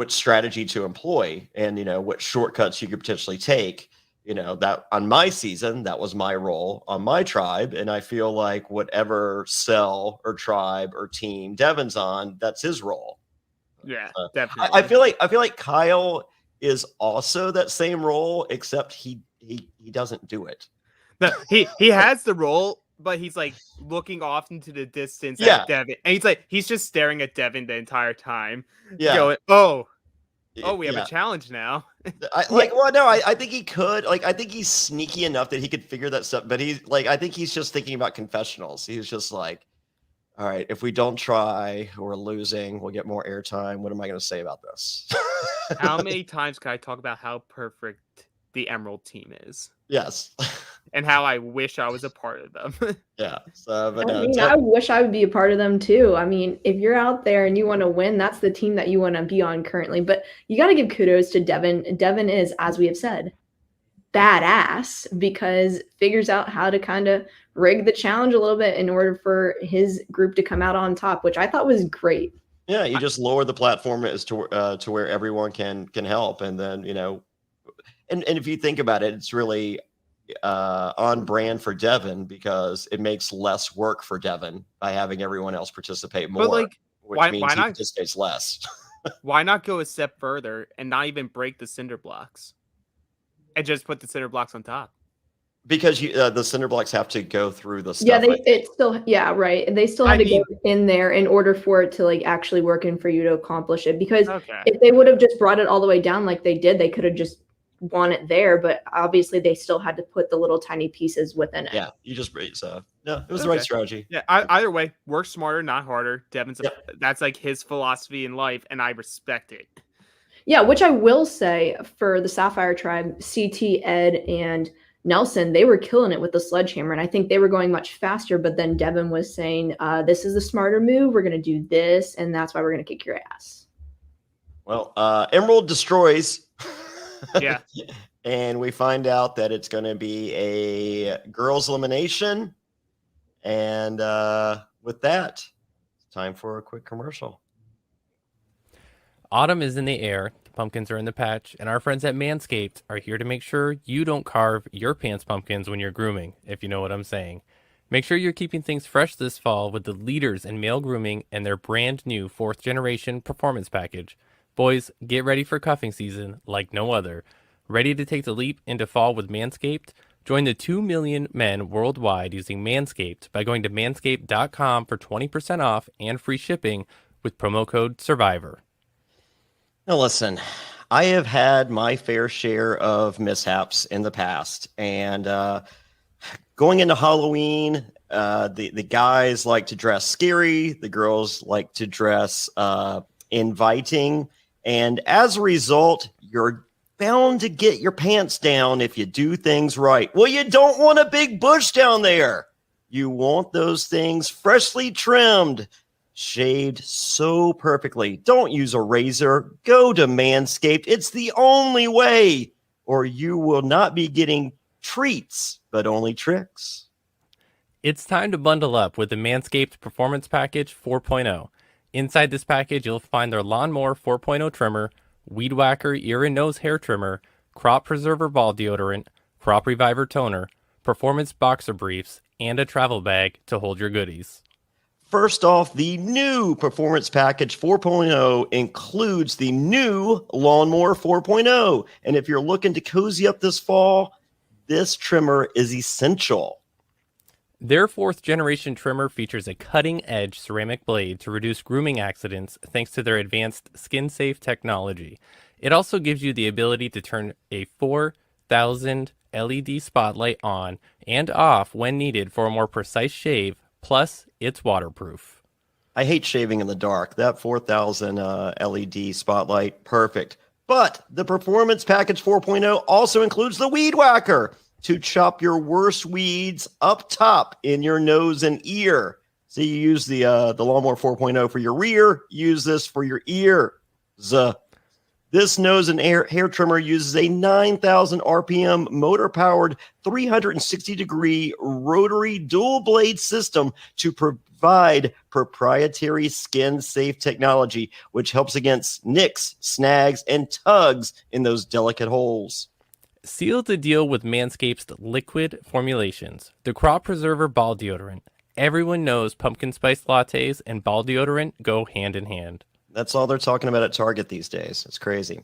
Speaker 1: strategy to employ and what shortcuts you could potentially take. That on my season, that was my role on my tribe. And I feel like whatever cell or tribe or team Devin's on, that's his role.
Speaker 3: Yeah, definitely.
Speaker 1: I feel like Kyle is also that same role, except he doesn't do it.
Speaker 3: He has the role, but he's like looking off into the distance
Speaker 1: Yeah.
Speaker 3: at Devin. And he's just staring at Devin the entire time.
Speaker 1: Yeah.
Speaker 3: Going, we have a challenge now.
Speaker 1: I think he could. Like, I think he's sneaky enough that he could figure that stuff. But I think he's just thinking about confessionals. He's just like, all right, if we don't try, we're losing. We'll get more airtime. What am I going to say about this?
Speaker 3: How many times can I talk about how perfect the Emerald team is?
Speaker 1: Yes.
Speaker 3: And how I wish I was a part of them.
Speaker 1: Yeah. So, but
Speaker 2: I wish I would be a part of them too. I mean, if you're out there and you want to win, that's the team that you want to be on currently. But you got to give kudos to Devin. Devin is, as we have said, badass because figures out how to kind of rig the challenge a little bit in order for his group to come out on top, which I thought was great.
Speaker 1: Yeah, you just lower the platform as to where everyone can help, and then and if you think about it, it's really on brand for Devin because it makes less work for Devin by having everyone else participate more, which means he participates less.
Speaker 3: Why not go a step further and not even break the cinder blocks and just put the cinder blocks on top?
Speaker 1: Because the cinder blocks have to go through the stuff.
Speaker 2: Yeah, right. They still have to go in there in order for it to like actually work and for you to accomplish it. Because if they would have just brought it all the way down like they did, they could have just won it there. But obviously, they still had to put the little tiny pieces within it.
Speaker 1: Yeah, you just so no, it was the right strategy.
Speaker 3: Yeah, either way, work smarter, not harder. Devin's that's like his philosophy in life, and I respect it.
Speaker 2: Yeah, which I will say for the Sapphire Tribe, CT, Ed, and Nelson, they were killing it with the sledgehammer, and I think they were going much faster. But then Devin was saying, "This is the smarter move. We're going to do this, and that's why we're going to kick your ass."
Speaker 1: Well, Emerald destroys.
Speaker 3: Yeah,
Speaker 1: and we find out that it's going to be a girls' elimination, and with that, it's time for a quick commercial.
Speaker 4: Autumn is in the air. Pumpkins are in the patch, and our friends at Manscaped are here to make sure you don't carve your pants pumpkins when you're grooming, if you know what I'm saying. Make sure you're keeping things fresh this fall with the leaders in male grooming and their brand new 4th generation performance package. Boys, get ready for cuffing season like no other. Ready to take the leap into fall with Manscaped? Join the 2 million men worldwide using Manscaped by going to manscaped.com for 20% off and free shipping with promo code SURVIVOR.
Speaker 1: Now, listen, I have had my fair share of mishaps in the past, and going into Halloween, the guys like to dress scary, the girls like to dress inviting, and as a result, you're bound to get your pants down if you do things right. Well, you don't want a big bush down there. You want those things freshly trimmed, shaved so perfectly. Don't use a razor. Go to Manscaped. It's the only way, or you will not be getting treats, but only tricks.
Speaker 4: It's time to bundle up with the Manscaped Performance Package 4.0. Inside this package, you'll find their Lawnmower 4.0 trimmer, Weed Whacker ear and nose hair trimmer, Crop Preserver ball deodorant, Crop Reviver toner, Performance boxer briefs, and a travel bag to hold your goodies.
Speaker 1: First off, the new Performance Package 4.0 includes the new Lawnmower 4.0. And if you're looking to cozy up this fall, this trimmer is essential.
Speaker 4: Their 4th generation trimmer features a cutting-edge ceramic blade to reduce grooming accidents thanks to their advanced skin-safe technology. It also gives you the ability to turn a 4,000 LED spotlight on and off when needed for a more precise shave, plus it's waterproof.
Speaker 1: I hate shaving in the dark. That 4000 LED spotlight, perfect. But the Performance Package 4.0 also includes the Weed Whacker to chop your worst weeds up top in your nose and ear. So you use the Lawnmower 4.0 for your rear, use this for your ears. This nose and hair trimmer uses a 9,000 RPM motor-powered 360-degree rotary dual-blade system to provide proprietary skin-safe technology, which helps against nicks, snags, and tugs in those delicate holes.
Speaker 4: Seal the deal with Manscaped's liquid formulations, the Crop Preserver Ball Deodorant. Everyone knows pumpkin spice lattes and ball deodorant go hand in hand.
Speaker 1: That's all they're talking about at Target these days. It's crazy.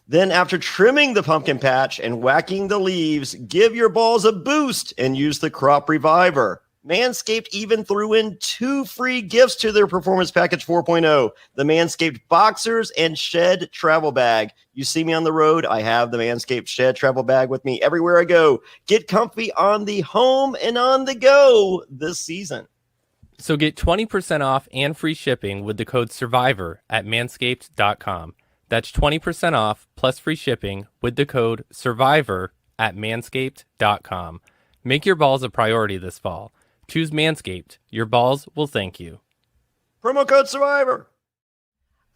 Speaker 1: Then after trimming the pumpkin patch and whacking the leaves, give your balls a boost and use the Crop Reviver. Manscaped even threw in 2 free gifts to their Performance Package 4.0, the Manscaped Boxers and Shed Travel Bag. You see me on the road, I have the Manscaped Shed Travel Bag with me everywhere I go. Get comfy on the home and on the go this season.
Speaker 4: So get 20% off and free shipping with the code SURVIVOR at manscaped.com. That's 20% off plus free shipping with the code SURVIVOR at manscaped.com. Make your balls a priority this fall. Choose Manscaped. Your balls will thank you.
Speaker 1: Promo code SURVIVOR.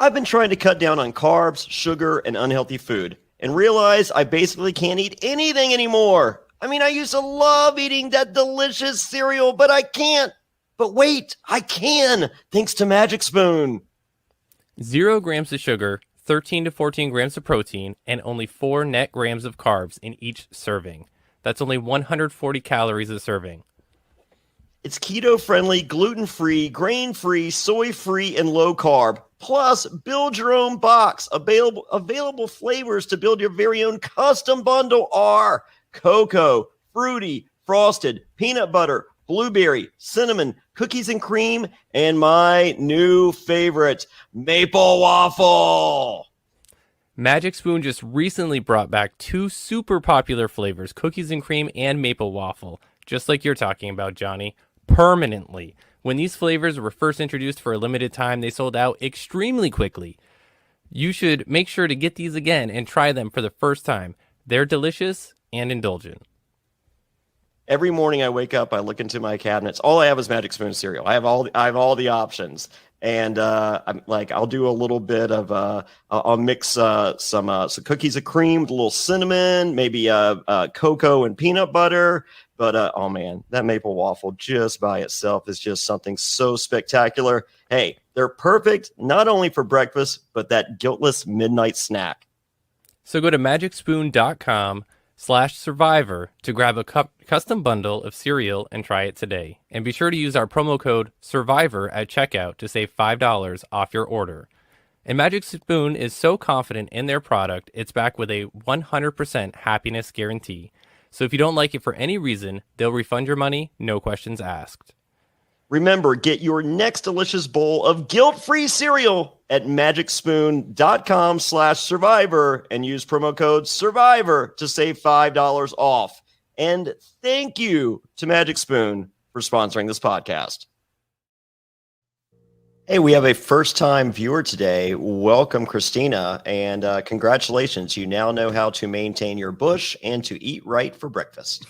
Speaker 1: I've been trying to cut down on carbs, sugar, and unhealthy food and realize I basically can't eat anything anymore. I mean, I used to love eating that delicious cereal, but I can't. But wait, I can, thanks to Magic Spoon.
Speaker 4: 0 grams of sugar, 13 to 14 grams of protein, and only 4 net grams of carbs in each serving. That's only 140 calories a serving.
Speaker 1: It's keto-friendly, gluten-free, grain-free, soy-free, and low-carb. Plus, build your own box. Available flavors to build your very own custom bundle are cocoa, fruity, frosted, peanut butter, blueberry, cinnamon, cookies and cream, and my new favorite, maple waffle.
Speaker 4: Magic Spoon just recently brought back 2 super popular flavors, cookies and cream and maple waffle, just like you're talking about, Johnny, permanently. When these flavors were first introduced for a limited time, they sold out extremely quickly. You should make sure to get these again and try them for the first time. They're delicious and indulgent.
Speaker 1: Every morning I wake up, I look into my cabinets. All I have is Magic Spoon cereal. I have all the options, and I'm like, I'll do a little bit of I'll mix some cookies of cream with a little cinnamon, maybe cocoa and peanut butter. But oh man, that maple waffle just by itself is just something so spectacular. Hey, they're perfect not only for breakfast, but that guiltless midnight snack.
Speaker 4: So go to magicspoon.com/survivor to grab a custom bundle of cereal and try it today. And be sure to use our promo code SURVIVOR at checkout to save $5 off your order. And Magic Spoon is so confident in their product, it's backed with a 100% happiness guarantee. So if you don't like it for any reason, they'll refund your money, no questions asked.
Speaker 1: Remember, get your next delicious bowl of guilt-free cereal at magicspoon.com/survivor and use promo code SURVIVOR to save $5 off. And thank you to Magic Spoon for sponsoring this podcast. Hey, we have a first-time viewer today. Welcome, Christina, and congratulations. You now know how to maintain your bush and to eat right for breakfast.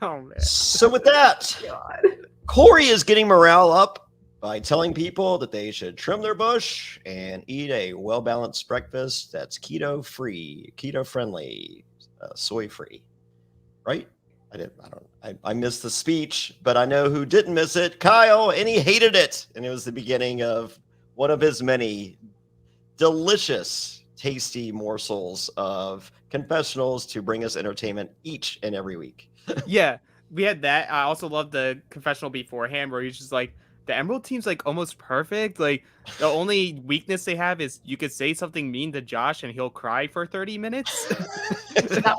Speaker 3: Oh, man.
Speaker 1: So with that,
Speaker 2: God.
Speaker 1: Corey is getting morale up by telling people that they should trim their bush and eat a well-balanced breakfast that's keto-friendly, soy-free. Right? I missed the speech, but I know who didn't miss it. Kyle, and he hated it. And it was the beginning of one of his many delicious, tasty morsels of confessionals to bring us entertainment each and every week.
Speaker 3: Yeah, we had that. I also love the confessional beforehand where he's just like, the Emerald team's like almost perfect. Like the only weakness they have is you could say something mean to Josh and he'll cry for 30 minutes.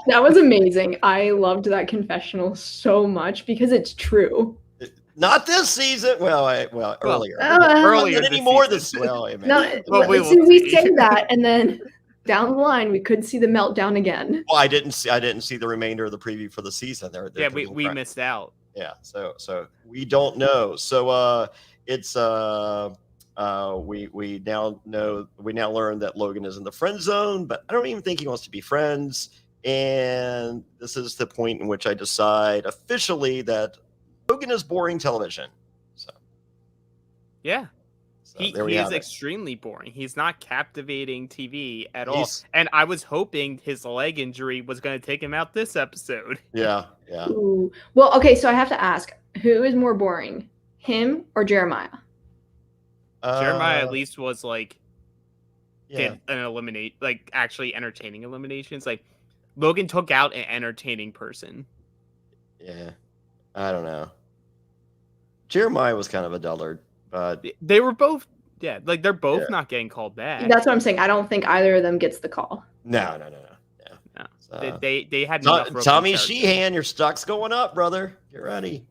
Speaker 2: That was amazing. I loved that confessional so much because it's true.
Speaker 1: Not this season. Well, earlier.
Speaker 3: earlier
Speaker 1: Not
Speaker 3: this
Speaker 1: anymore
Speaker 3: season.
Speaker 1: this. Well, I mean,
Speaker 2: No,
Speaker 3: Well, we will
Speaker 2: see, we
Speaker 3: see.
Speaker 2: say that, and then down the line, we could see the meltdown again.
Speaker 1: well, I didn't see the remainder of the preview for the season. They're
Speaker 3: Yeah,
Speaker 1: putting
Speaker 3: we
Speaker 1: crap-
Speaker 3: missed out.
Speaker 1: Yeah, so we don't know. So it's we now learn that Logan is in the friend zone, but I don't even think he wants to be friends. And this is the point in which I decide officially that Logan is boring television. So
Speaker 3: Yeah.
Speaker 1: there we
Speaker 3: He
Speaker 1: have
Speaker 3: is
Speaker 1: it.
Speaker 3: extremely boring. He's not captivating TV at all.
Speaker 1: He's-
Speaker 3: And I was hoping his leg injury was going to take him out this episode.
Speaker 1: Yeah.
Speaker 2: Ooh. Well, okay, so I have to ask, who is more boring, him or Jeremiah?
Speaker 3: Jeremiah at least was like
Speaker 1: yeah.
Speaker 3: did an eliminate, like actually entertaining eliminations. Like Logan took out an entertaining person.
Speaker 1: Yeah. I don't know. Jeremiah was kind of a dullard, but
Speaker 3: They were both, yeah, like they're both
Speaker 1: Yeah.
Speaker 3: not getting called back.
Speaker 2: That's what I'm saying. I don't think either of them gets the call.
Speaker 1: no.
Speaker 3: No.
Speaker 1: So-
Speaker 3: They had enough rope
Speaker 1: Tommy
Speaker 3: to start.
Speaker 1: Sheehan, your stock's going up, brother. Get ready.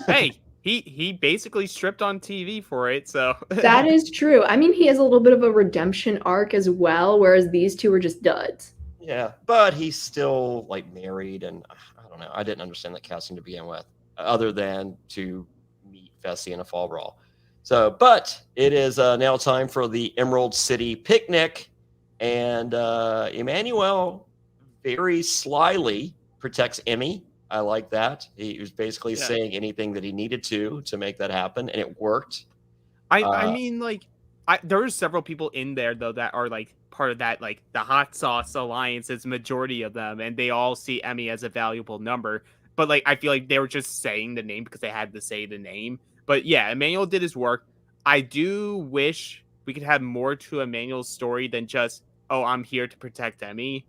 Speaker 3: Hey, he basically stripped on TV for it. So
Speaker 2: That is true. I mean, he has a little bit of a redemption arc as well, whereas these two were just duds.
Speaker 1: Yeah, but he's still like married, and I don't know. I didn't understand that casting to begin with, other than to meet Fessy in a fall brawl. So, but it is now time for the Emerald City picnic, and Emmanuel very slyly protects Emmy. I like that. He was basically
Speaker 3: Yeah.
Speaker 1: saying anything that he needed to make that happen, and it worked.
Speaker 3: I mean, like, there were several people in there though that are like part of that, like the hot sauce alliance is majority of them, and they all see Emmy as a valuable number. But like, I feel like they were just saying the name because they had to say the name. But yeah, Emmanuel did his work. I do wish we could have more to Emmanuel's story than just, oh, I'm here to protect Emmy.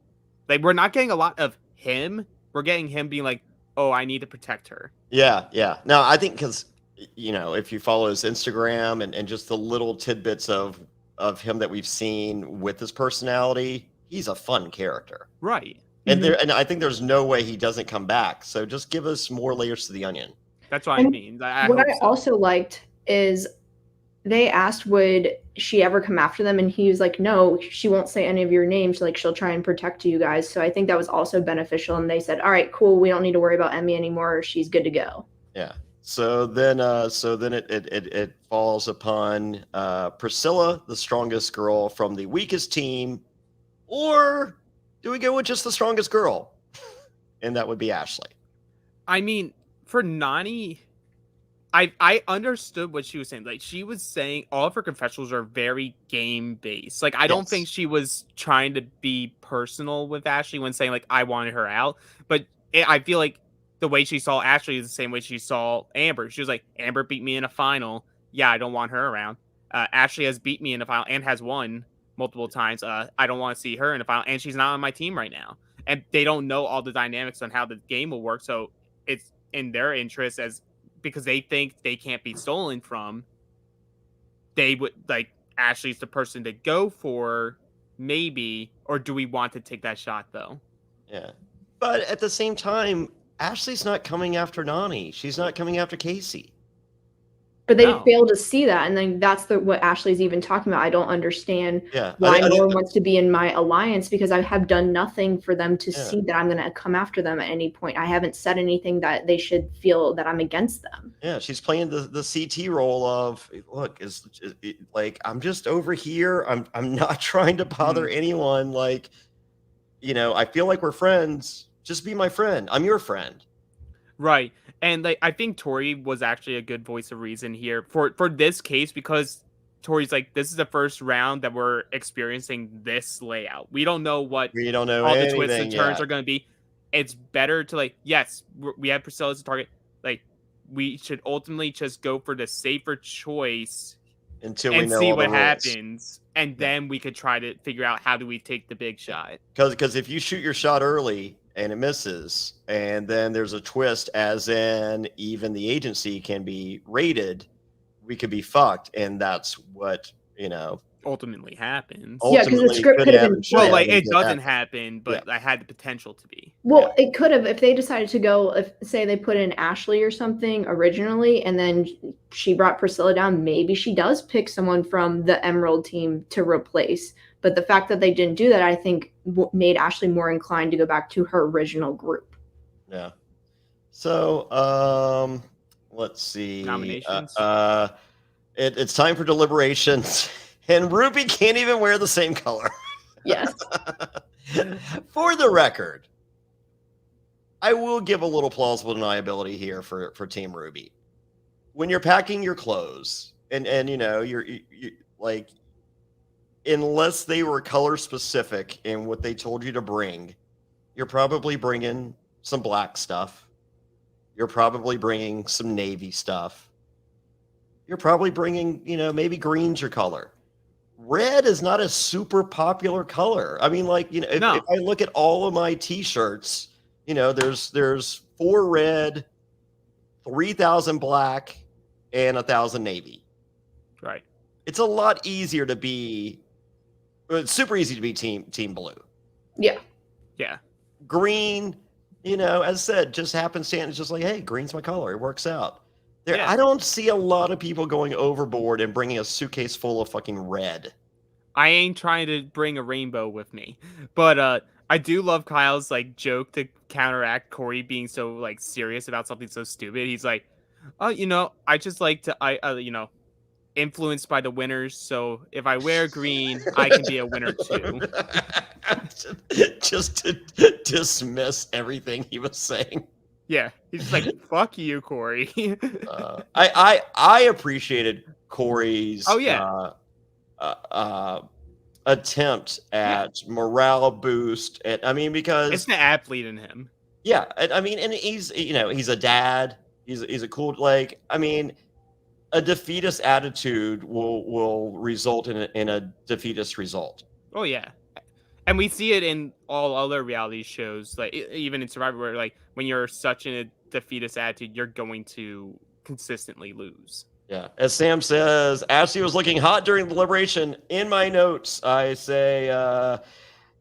Speaker 3: Like, we're not getting a lot of him. We're getting him being like, oh, I need to protect her.
Speaker 1: Yeah. No, I think because if you follow his Instagram and just the little tidbits of him that we've seen with his personality, he's a fun character.
Speaker 3: Right.
Speaker 1: And I think there's no way he doesn't come back. So just give us more layers to the onion.
Speaker 3: That's what I
Speaker 2: And
Speaker 3: mean. I
Speaker 2: what
Speaker 3: hope
Speaker 2: I
Speaker 3: so.
Speaker 2: also liked is they asked, would she ever come after them? And he was like, no, she won't say any of your names. Like, she'll try and protect you guys. So I think that was also beneficial. And they said, all right, cool. We don't need to worry about Emmy anymore. She's good to go.
Speaker 1: Yeah. So then it falls upon Priscilla, the strongest girl from the weakest team, or do we go with just the strongest girl? And that would be Ashley.
Speaker 3: I mean, for Nani, I understood what she was saying. Like, she was saying all of her confessionals are very game based. Like, I don't
Speaker 1: Yes.
Speaker 3: think she was trying to be personal with Ashley when saying like I wanted her out. But I feel like the way she saw Ashley is the same way she saw Amber. She was like, Amber beat me in a final. Yeah, I don't want her around. Ashley has beat me in a final and has won multiple times. I don't want to see her in a final, and she's not on my team right now. And they don't know all the dynamics on how the game will work. So it's in their interest because they think they can't be stolen from. They would like Ashley's the person to go for, maybe, or do we want to take that shot though?
Speaker 1: Yeah. But at the same time, Ashley's not coming after Nani. She's not coming after Casey.
Speaker 2: But they
Speaker 3: No.
Speaker 2: failed to see that. And then that's what Ashley's even talking about. I don't understand
Speaker 1: Yeah.
Speaker 2: why
Speaker 1: I
Speaker 2: no
Speaker 1: think-
Speaker 2: one wants to be in my alliance, because I have done nothing for them to
Speaker 1: Yeah.
Speaker 2: see that I'm going to come after them at any point. I haven't said anything that they should feel that I'm against them.
Speaker 1: Yeah, she's playing the CT role of, look, is like, I'm just over here. I'm not trying to bother anyone. Like, I feel like we're friends. Just be my friend. I'm your friend.
Speaker 3: Right. And like I think Tori was actually a good voice of reason here for this case, because Tori's like, this is the first round that we're experiencing this layout. We don't know what
Speaker 1: We don't know
Speaker 3: all the
Speaker 1: anything
Speaker 3: twists and turns
Speaker 1: yet.
Speaker 3: are going to be. It's better to like, yes, we have Priscilla as a target. Like, we should ultimately just go for the safer choice
Speaker 1: until we
Speaker 3: and
Speaker 1: know
Speaker 3: see
Speaker 1: all the
Speaker 3: what
Speaker 1: rules.
Speaker 3: happens, and then we could try to figure out how do we take the big shot.
Speaker 1: Because if you shoot your shot early and it misses, and then there's a twist, as in even the agency can be raided, we could be fucked. And that's what
Speaker 3: ultimately happens.
Speaker 2: Yeah, 'cause the
Speaker 1: Ultimately,
Speaker 2: script
Speaker 1: could
Speaker 2: could have
Speaker 1: happen,
Speaker 2: been
Speaker 1: should
Speaker 3: Well,
Speaker 2: flipped.
Speaker 3: like
Speaker 1: happen,
Speaker 3: it
Speaker 1: did
Speaker 3: doesn't
Speaker 1: happen.
Speaker 3: happen, but I had the potential to be.
Speaker 2: Well, it could have if they decided to go, if say they put in Ashley or something originally, and then she brought Priscilla down. Maybe she does pick someone from the Emerald team to replace. But the fact that they didn't do that, I think, made Ashley more inclined to go back to her original group.
Speaker 1: Yeah. So, let's see.
Speaker 3: Nominations?
Speaker 1: It's time for deliberations, and Ruby can't even wear the same color.
Speaker 2: Yes.
Speaker 1: For the record, I will give a little plausible deniability here for Team Ruby. When you're packing your clothes, and you know you like, unless they were color specific in what they told you to bring, you're probably bringing some black stuff. You're probably bringing some navy stuff. You're probably bringing, maybe green's your color. Red is not a super popular color. I mean, like, if
Speaker 3: No.
Speaker 1: I look at all of my t-shirts, there's 4 red, 3,000 black, and 1,000 navy.
Speaker 3: Right.
Speaker 1: It's a lot easier to be, it's super easy to be team blue.
Speaker 2: Yeah.
Speaker 3: Yeah.
Speaker 1: Green, as I said, just happenstance. It's just like, hey, green's my color. It works out.
Speaker 3: Yeah.
Speaker 1: I don't see a lot of people going overboard and bringing a suitcase full of fucking red.
Speaker 3: I ain't trying to bring a rainbow with me, but I do love Kyle's like joke to counteract Corey being so like serious about something so stupid. He's like, "Oh, I just like to influenced by the winners. So if I wear green, I can be a winner too."
Speaker 1: Just to dismiss everything he was saying.
Speaker 3: Yeah, he's just like, "Fuck you, Corey."
Speaker 1: I appreciated Corey's
Speaker 3: Oh yeah.
Speaker 1: Attempt at morale boost, and because
Speaker 3: It's the athlete in him.
Speaker 1: yeah, and he's he's a dad. He's a cool, like, a defeatist attitude will result in a defeatist result.
Speaker 3: Oh yeah. And we see it in all other reality shows, like even in Survivor, where like when you're such in a defeatist attitude, you're going to consistently lose.
Speaker 1: Yeah. As Sam says, Ashley was looking hot during deliberation. In my notes, I say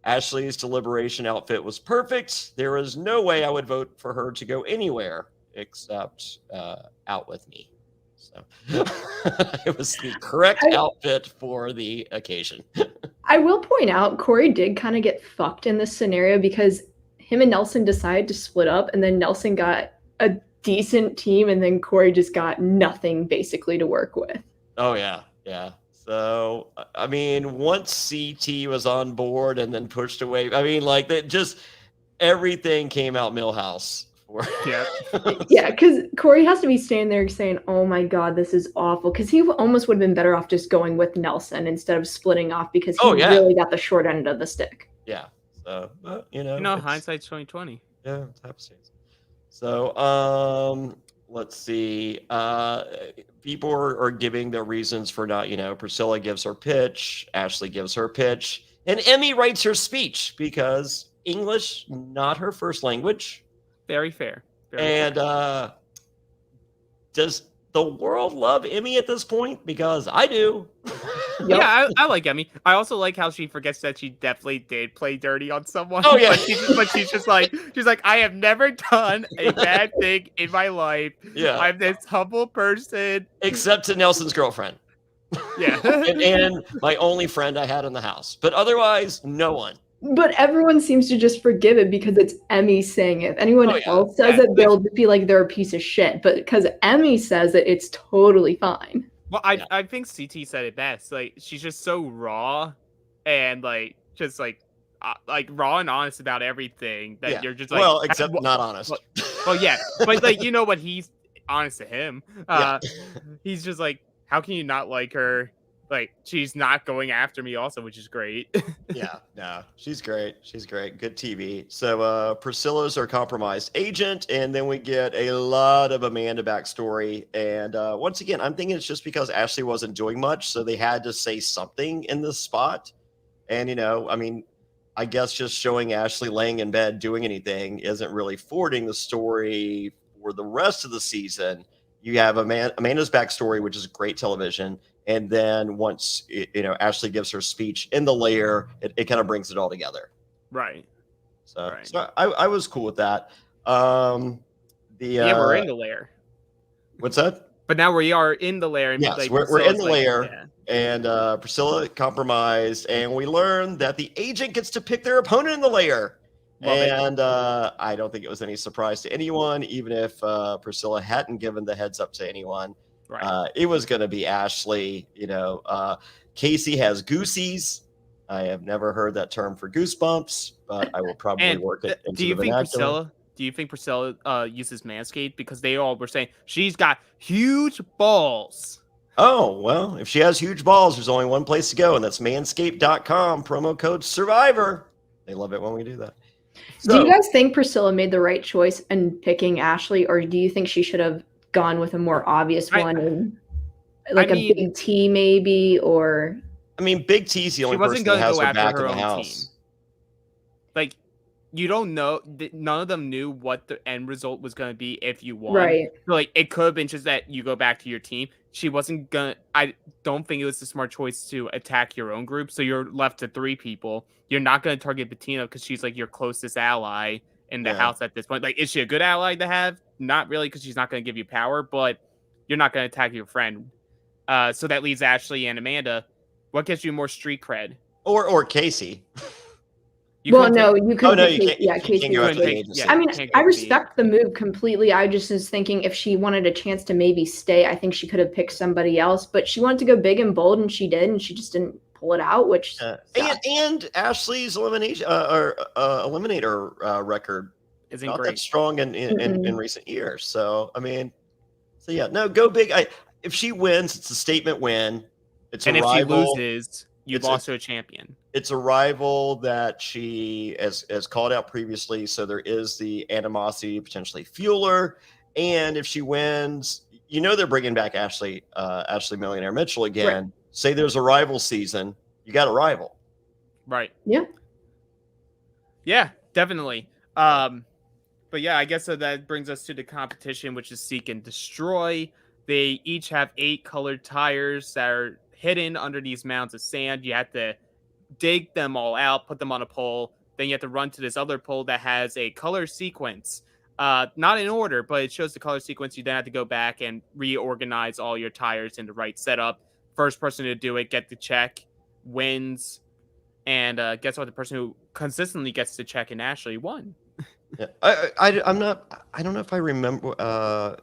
Speaker 1: Ashley's deliberation outfit was perfect. There is no way I would vote for her to go anywhere except out with me. So it was the correct outfit for the occasion.
Speaker 2: I will point out Corey did kind of get fucked in this scenario because him and Nelson decided to split up, and then Nelson got a decent team, and then Corey just got nothing basically to work with.
Speaker 1: Oh yeah, yeah. So once CT was on board and then pushed away, like that, just everything came out Millhouse.
Speaker 3: Yeah.
Speaker 2: Yeah, because Corey has to be standing there saying, "Oh my god, this is awful," because he almost would have been better off just going with Nelson instead of splitting off, because he really got the short end of the stick.
Speaker 1: Yeah. So
Speaker 3: Hindsight's 2020.
Speaker 1: Yeah, it's happenstance. So let's see. People are giving their reasons for not. Priscilla gives her pitch, Ashley gives her pitch, and Emmy writes her speech because English not her first language.
Speaker 3: Very fair.
Speaker 1: And does the world love Emmy at this point? Because I do.
Speaker 2: Yep.
Speaker 3: Yeah, I like Emmy. I also like how she forgets that she definitely did play dirty on someone.
Speaker 1: Oh, yeah.
Speaker 3: But she's just like, I have never done a bad thing in my life.
Speaker 1: Yeah.
Speaker 3: I'm this humble person.
Speaker 1: Except to Nelson's girlfriend.
Speaker 3: Yeah.
Speaker 1: and my only friend I had in the house. But otherwise, no one.
Speaker 2: But everyone seems to just forgive it because it's Emmy saying it. If anyone else says it, they'll be like they're a piece of shit. But because Emmy says it, it's totally fine.
Speaker 3: Well, I think CT said it best. Like, she's just so raw and like just like raw and honest about everything that you're just like,
Speaker 1: well, except not honest.
Speaker 3: Well, yeah, but like what he's honest to him. He's just like, how can you not like her? Like, she's not going after me also, which is great.
Speaker 1: Yeah, no, she's great. She's great. Good TV. So Priscilla's our compromised agent, and then we get a lot of Amanda backstory. And once again, I'm thinking it's just because Ashley wasn't doing much, so they had to say something in this spot. And, I guess just showing Ashley laying in bed doing anything isn't really forwarding the story for the rest of the season. You have Amanda's backstory, which is great television. and then once Ashley gives her speech in the lair, it kind of brings it all together.
Speaker 3: Right.
Speaker 1: So,
Speaker 3: Right.
Speaker 1: so I was cool with that.
Speaker 3: Yeah, we're in the lair.
Speaker 1: What's that?
Speaker 3: But now we are in the lair. And
Speaker 1: Yes,
Speaker 3: like,
Speaker 1: we're in
Speaker 3: Priscilla's
Speaker 1: the
Speaker 3: like,
Speaker 1: lair,
Speaker 3: yeah.
Speaker 1: and Priscilla compromised, and we learn that the agent gets to pick their opponent in the lair.
Speaker 3: Love it.
Speaker 1: And I don't think it was any surprise to anyone, even if Priscilla hadn't given the heads up to anyone.
Speaker 3: Right.
Speaker 1: It was going to be Ashley. Casey has goosies. I have never heard that term for goosebumps, but I will probably
Speaker 3: And
Speaker 1: work it into
Speaker 3: do you
Speaker 1: the
Speaker 3: think
Speaker 1: vernacular.
Speaker 3: Priscilla uses Manscaped? Because they all were saying she's got huge balls.
Speaker 1: Oh, well, if she has huge balls, there's only one place to go, and that's manscaped.com, promo code SURVIVOR. They love it when we do that.
Speaker 2: Do you guys think Priscilla made the right choice in picking Ashley, or do you think she should have gone with a more obvious one, and like a Big T maybe, or?
Speaker 1: I mean, Big T's the only person that has her back in the house.
Speaker 3: Team. Like, you don't know. None of them knew what the end result was going to be if you won.
Speaker 2: Right.
Speaker 3: So, like, it could have been just that you go back to your team. She wasn't going to. I don't think it was the smart choice to attack your own group. So you're left to 3 people. You're not going to target Bettina because she's like your closest ally in the house at this point. Like, is she a good ally to have? Not really, because she's not going to give you power, but you're not going to attack your friend. So that leaves Ashley and Amanda. What gets you more street cred?
Speaker 1: Or Casey.
Speaker 2: You couldn't. Casey.
Speaker 3: Yeah,
Speaker 2: I mean, I respect the move completely. I just was thinking if she wanted a chance to maybe stay, I think she could have picked somebody else. But she wanted to go big and bold, and she did, and she just didn't pull it out. Which
Speaker 1: and Ashley's eliminator record
Speaker 3: isn't
Speaker 1: not
Speaker 3: great.
Speaker 1: That strong in recent years. So I mean, no, go big. If she wins, it's a statement win. It's
Speaker 3: and
Speaker 1: a
Speaker 3: if
Speaker 1: rival.
Speaker 3: She loses, you've lost to a champion.
Speaker 1: It's a rival that she as called out previously, so there is the animosity, potentially fueler. And if she wins, they're bringing back Ashley Millionaire Mitchell again. Right. Say there's a rival season, you got a rival.
Speaker 3: Right.
Speaker 2: Yeah.
Speaker 3: Yeah, definitely. But yeah, I guess that brings us to the competition, which is Seek and Destroy. They each have 8 colored tires that are hidden under these mounds of sand. You have to dig them all out, put them on a pole. Then you have to run to this other pole that has a color sequence. Not in order, but it shows the color sequence. You then have to go back and reorganize all your tires in the right setup. First person to do it, get the check, wins. And guess what? The person who consistently gets the check and Ashley won.
Speaker 1: Yeah. I don't know if I remember.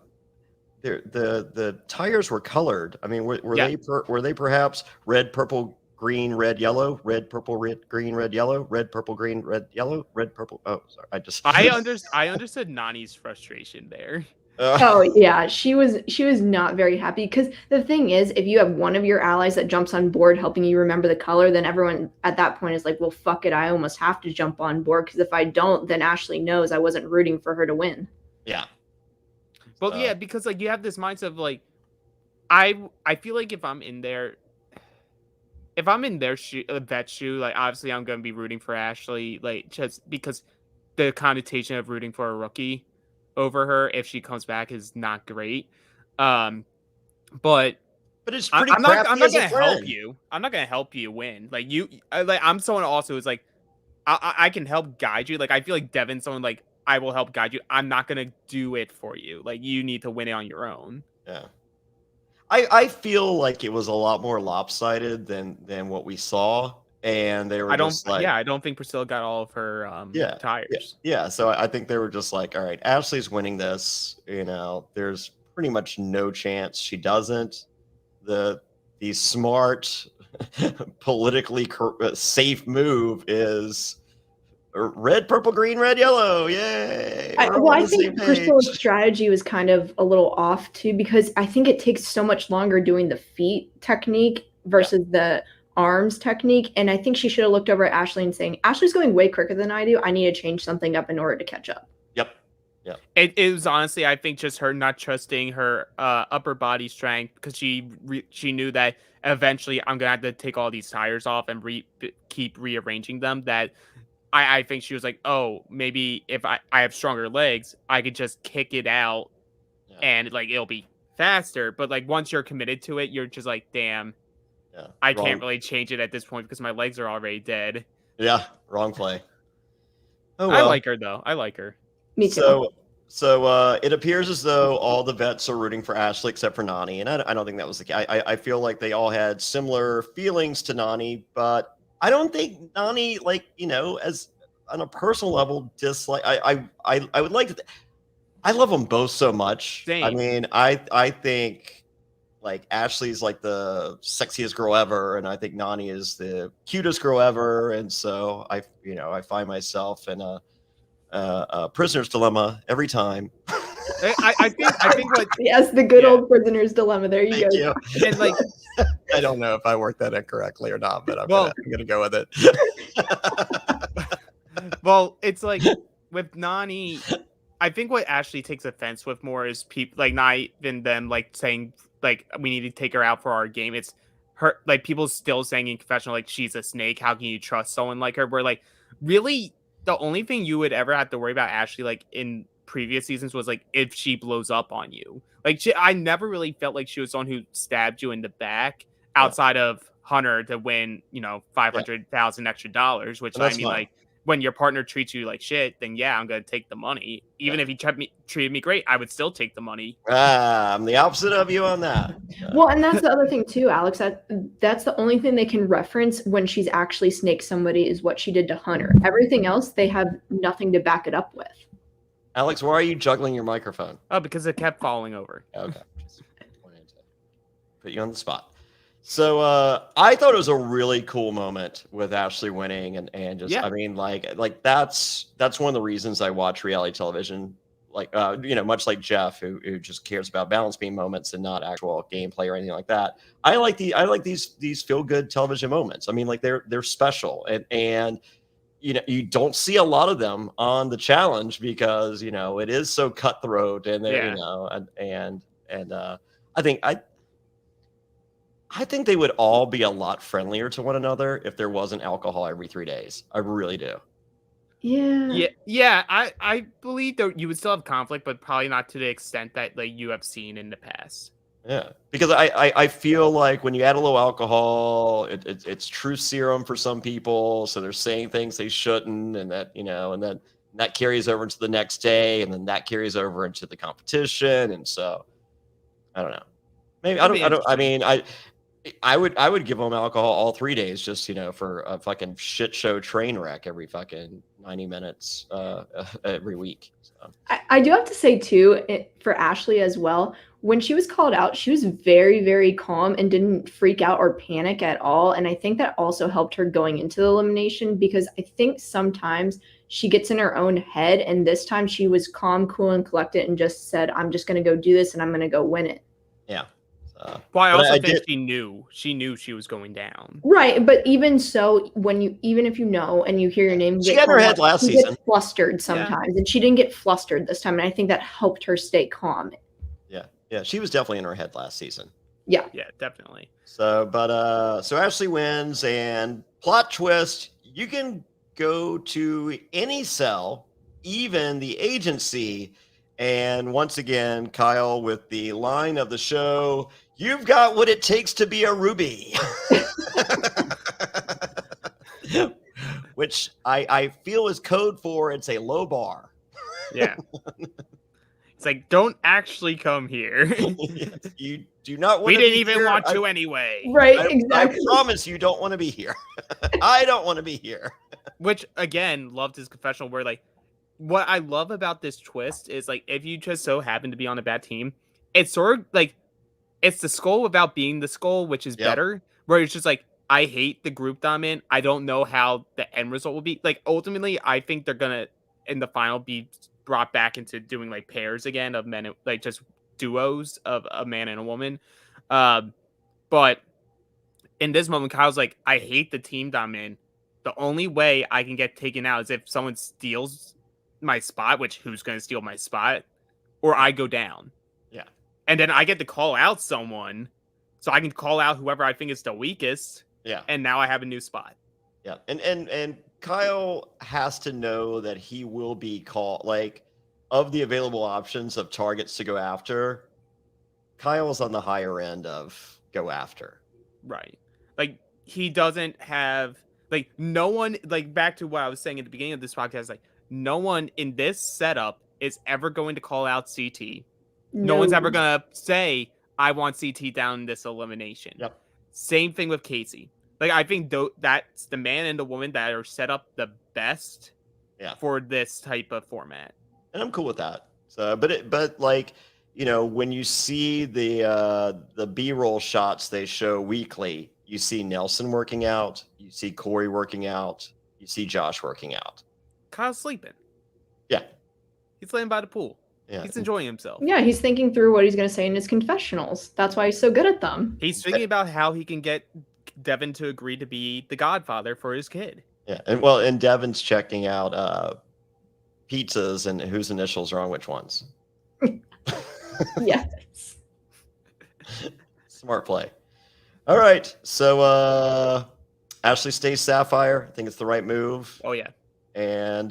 Speaker 1: The tires were colored. I mean, were they perhaps red, purple, green, red, yellow, red, purple, red, green, red, yellow, red, purple, green, red, yellow, red, purple. Oh, sorry.
Speaker 3: I understood Nani's frustration there.
Speaker 2: Oh yeah, she was not very happy because the thing is, if you have one of your allies that jumps on board helping you remember the color, then everyone at that point is like, well, fuck it, I almost have to jump on board because if I don't, then Ashley knows I wasn't rooting for her to win.
Speaker 1: Yeah.
Speaker 3: Well, yeah, because like you have this mindset of like, I feel like if I'm in their shoe, like obviously I'm gonna be rooting for Ashley, like just because the connotation of rooting for a rookie over her if she comes back is not great. But
Speaker 1: it's pretty.
Speaker 3: I'm not gonna help you. I'm not gonna help you win. Like I'm someone also who's like, I can help guide you. Like I feel like Devin's someone like I will help guide you. I'm not gonna do it for you. Like you need to win it on your own.
Speaker 1: Yeah. I feel like it was a lot more lopsided than what we saw. And they were I
Speaker 3: don't think Priscilla got all of her tires.
Speaker 1: Yeah. So I think they were just like, all right, Ashley's winning this. There's pretty much no chance she doesn't. The smart, politically safe move is red, purple, green, red, yellow. Yay!
Speaker 2: I think Priscilla's strategy was kind of a little off too, because I think it takes so much longer doing the feet technique versus the arms technique. And I think she should have looked over at Ashley and saying, Ashley's going way quicker than I do. I need to change something up in order to catch up.
Speaker 1: Yep.
Speaker 3: It was honestly, I think, just her not trusting her upper body strength because she knew that eventually I'm gonna have to take all these tires off and keep rearranging them. That I think she was like, oh, maybe if I have stronger legs, I could just kick it out and like it'll be faster. But like once you're committed to it, you're just like, damn,
Speaker 1: Yeah,
Speaker 3: I
Speaker 1: wrong.
Speaker 3: can't really change it at this point because my legs are already dead.
Speaker 1: Yeah, wrong play. Oh
Speaker 3: I
Speaker 1: well.
Speaker 3: like her though. I like her.
Speaker 2: Me too.
Speaker 1: So it appears as though all the vets are rooting for Ashley except for Nani, and I don't think that was the case. I feel like they all had similar feelings to Nani, but I don't think Nani, like, as on a personal level, dislike. I would like to. I love them both so much. I
Speaker 3: Same.
Speaker 1: mean, I think like Ashley's like the sexiest girl ever, and I think Nani is the cutest girl ever, and so I find myself in a prisoner's dilemma every time.
Speaker 3: I think what
Speaker 2: Yes, the good
Speaker 3: Yeah.
Speaker 2: old prisoner's dilemma. There you
Speaker 1: Thank
Speaker 2: go.
Speaker 1: you.
Speaker 3: and like
Speaker 1: I don't know if I worked that in correctly or not, but I'm
Speaker 3: Well-
Speaker 1: gonna go with it.
Speaker 3: well, it's like with Nani, I think what Ashley takes offense with more is people like not even them like saying like we need to take her out for our game. It's her like people still saying in confessional like she's a snake. How can you trust someone like her? Where like really the only thing you would ever have to worry about Ashley like in previous seasons was like if she blows up on you. Like I never really felt like she was someone who stabbed you in the back outside of Hunter to win, $500,000 extra dollars, which
Speaker 1: And
Speaker 3: I
Speaker 1: that's
Speaker 3: mean,
Speaker 1: fine.
Speaker 3: like when your partner treats you like shit, then yeah, I'm gonna take the money. Even if he treated me great, I would still take the money.
Speaker 1: I'm the opposite of you on that.
Speaker 2: Well, and that's the other thing too, Alex. That's the only thing they can reference when she's actually snaked somebody is what she did to Hunter. Everything else, they have nothing to back it up with.
Speaker 1: Alex, why are you juggling your microphone?
Speaker 3: Oh, because it kept falling over.
Speaker 1: Okay. Just wanted to put you on the spot. So I thought it was a really cool moment with Ashley winning and just
Speaker 3: Yeah.
Speaker 1: I mean like that's one of the reasons I watch reality television. Like much like Jeff who just cares about balance beam moments and not actual gameplay or anything like that. I like these feel good television moments. I mean like they're special and you don't see a lot of them on the challenge because it is so cutthroat and they're and I think they would all be a lot friendlier to one another if there wasn't alcohol every 3 days. I really do.
Speaker 3: Yeah. I believe that you would still have conflict, but probably not to the extent that like you have seen in the past.
Speaker 1: Yeah, because I feel like when you add a little alcohol, it's truth serum for some people, so they're saying things they shouldn't, and then that carries over into the next day, and then that carries over into the competition, and so I don't know. Maybe
Speaker 3: That'd be
Speaker 1: I don't. I mean, I would give them alcohol all 3 days just for a fucking shit show train wreck every fucking 90 minutes every week. So.
Speaker 2: I do have to say too, for Ashley as well, when she was called out, she was very, very calm and didn't freak out or panic at all. And I think that also helped her going into the elimination because I think sometimes she gets in her own head. And this time she was calm, cool, and collected and just said, I'm just going to go do this and I'm going to go win it.
Speaker 1: Yeah.
Speaker 3: Well, I
Speaker 1: but
Speaker 3: also
Speaker 1: I
Speaker 3: think
Speaker 1: did-
Speaker 3: she knew she was going down.
Speaker 2: Right, but even so, even if you know and you hear your name,
Speaker 1: She
Speaker 2: get
Speaker 1: had her
Speaker 2: called
Speaker 1: head
Speaker 2: out,
Speaker 1: last
Speaker 2: you get
Speaker 1: season.
Speaker 2: flustered sometimes, and she didn't get flustered this time, and I think that helped her stay calm.
Speaker 1: Yeah, she was definitely in her head last season.
Speaker 3: Yeah, definitely.
Speaker 1: So Ashley wins, and plot twist: you can go to any cell, even the agency, and once again, Kyle with the line of the show: "You've got what it takes to be a Ruby," which I feel is code for it's a low bar.
Speaker 3: Yeah. It's like, don't actually come here.
Speaker 1: You do not want
Speaker 3: We
Speaker 1: to
Speaker 3: didn't
Speaker 1: be
Speaker 3: even
Speaker 1: here.
Speaker 3: want to anyway.
Speaker 2: Right,
Speaker 1: I
Speaker 2: exactly.
Speaker 1: promise you don't want to be here. I don't want to be here.
Speaker 3: Which again, loved his confessional where like what I love about this twist is like if you just so happen to be on a bad team, it's sort of like it's the skull without being the skull, which is
Speaker 1: Yep.
Speaker 3: better. Where it's just like I hate the group that I'm in. I don't know how the end result will be. Like ultimately, I think they're gonna in the final be brought back into doing like pairs again of men, like just duos of a man and a woman. But in this moment, Kyle's like, I hate the team that I'm in. The only way I can get taken out is if someone steals my spot, which who's going to steal my spot, or I go down.
Speaker 1: Yeah.
Speaker 3: And then I get to call out someone, so I can call out whoever I think is the weakest,
Speaker 1: Yeah.
Speaker 3: and now I have a new spot.
Speaker 1: Yeah. And Kyle has to know that he will be called, like, of the available options of targets to go after, Kyle's on the higher end of go after.
Speaker 3: Right. Like he doesn't have like no one like back to what I was saying at the beginning of this podcast, like no one in this setup is ever going to call out CT. No one's ever gonna say, I want CT down this elimination.
Speaker 1: Yep.
Speaker 3: Same thing with Casey. Like I think that's the man and the woman that are set up the best for this type of format.
Speaker 1: And I'm cool with that. So but like, you know, when you see the B-roll shots they show weekly, you see Nelson working out, you see Corey working out, you see Josh working out.
Speaker 3: Kyle's sleeping.
Speaker 1: Yeah.
Speaker 3: He's laying by the pool.
Speaker 1: Yeah.
Speaker 3: He's enjoying himself.
Speaker 2: Yeah, he's thinking through what he's going to say in his confessionals. That's why he's so good at them.
Speaker 3: He's thinking about how he can get Devin to agree to be the godfather for his kid.
Speaker 1: Yeah. And Devin's checking out pizzas and whose initials are on which ones.
Speaker 2: Yes.
Speaker 1: Smart play. All right. So Ashley stays Sapphire. I think it's the right move.
Speaker 3: Oh yeah.
Speaker 1: And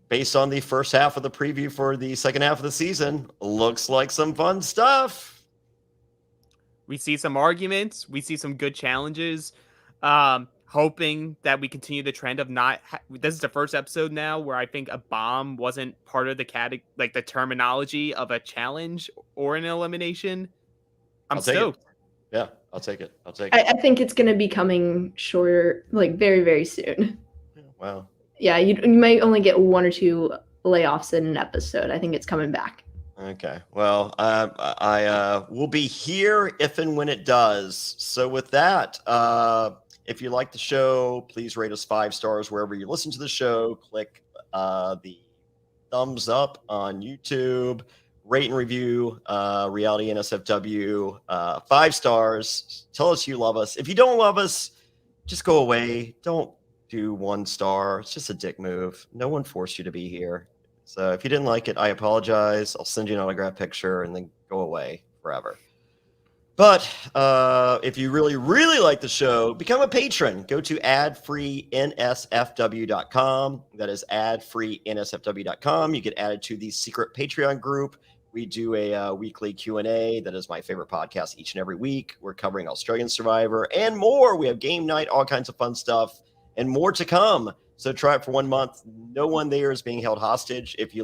Speaker 1: based on the first half of the preview for the second half of the season, looks like some fun stuff.
Speaker 3: We see some arguments. We see some good challenges. Hoping that we continue the trend of not. This is the first episode now where I think a bomb wasn't part of the like the terminology of a challenge or an elimination. I'm stoked.
Speaker 1: Yeah, I'll take it.
Speaker 2: I think it's going to be coming shorter, like very, very soon.
Speaker 1: Wow.
Speaker 2: Yeah, you might only get 1 or 2 layoffs in an episode. I think it's coming back.
Speaker 1: Okay. Well, I will be here if and when it does. So with that, if you like the show, please rate us 5 stars wherever you listen to the show. Click the thumbs up on YouTube. Rate and review Reality NSFW 5 stars. Tell us you love us. If you don't love us, just go away. Don't do 1 star. It's just a dick move. No one forced you to be here. So if you didn't like it, I apologize. I'll send you an autograph picture and then go away forever. But if you really, really like the show, become a patron. Go to adfreeNSFW.com. That is adfreeNSFW.com. You get added to the secret Patreon group. We do a weekly Q&A. That is my favorite podcast each and every week. We're covering Australian Survivor and more. We have game night, all kinds of fun stuff, and more to come. So try it for 1 month. No one there is being held hostage. If you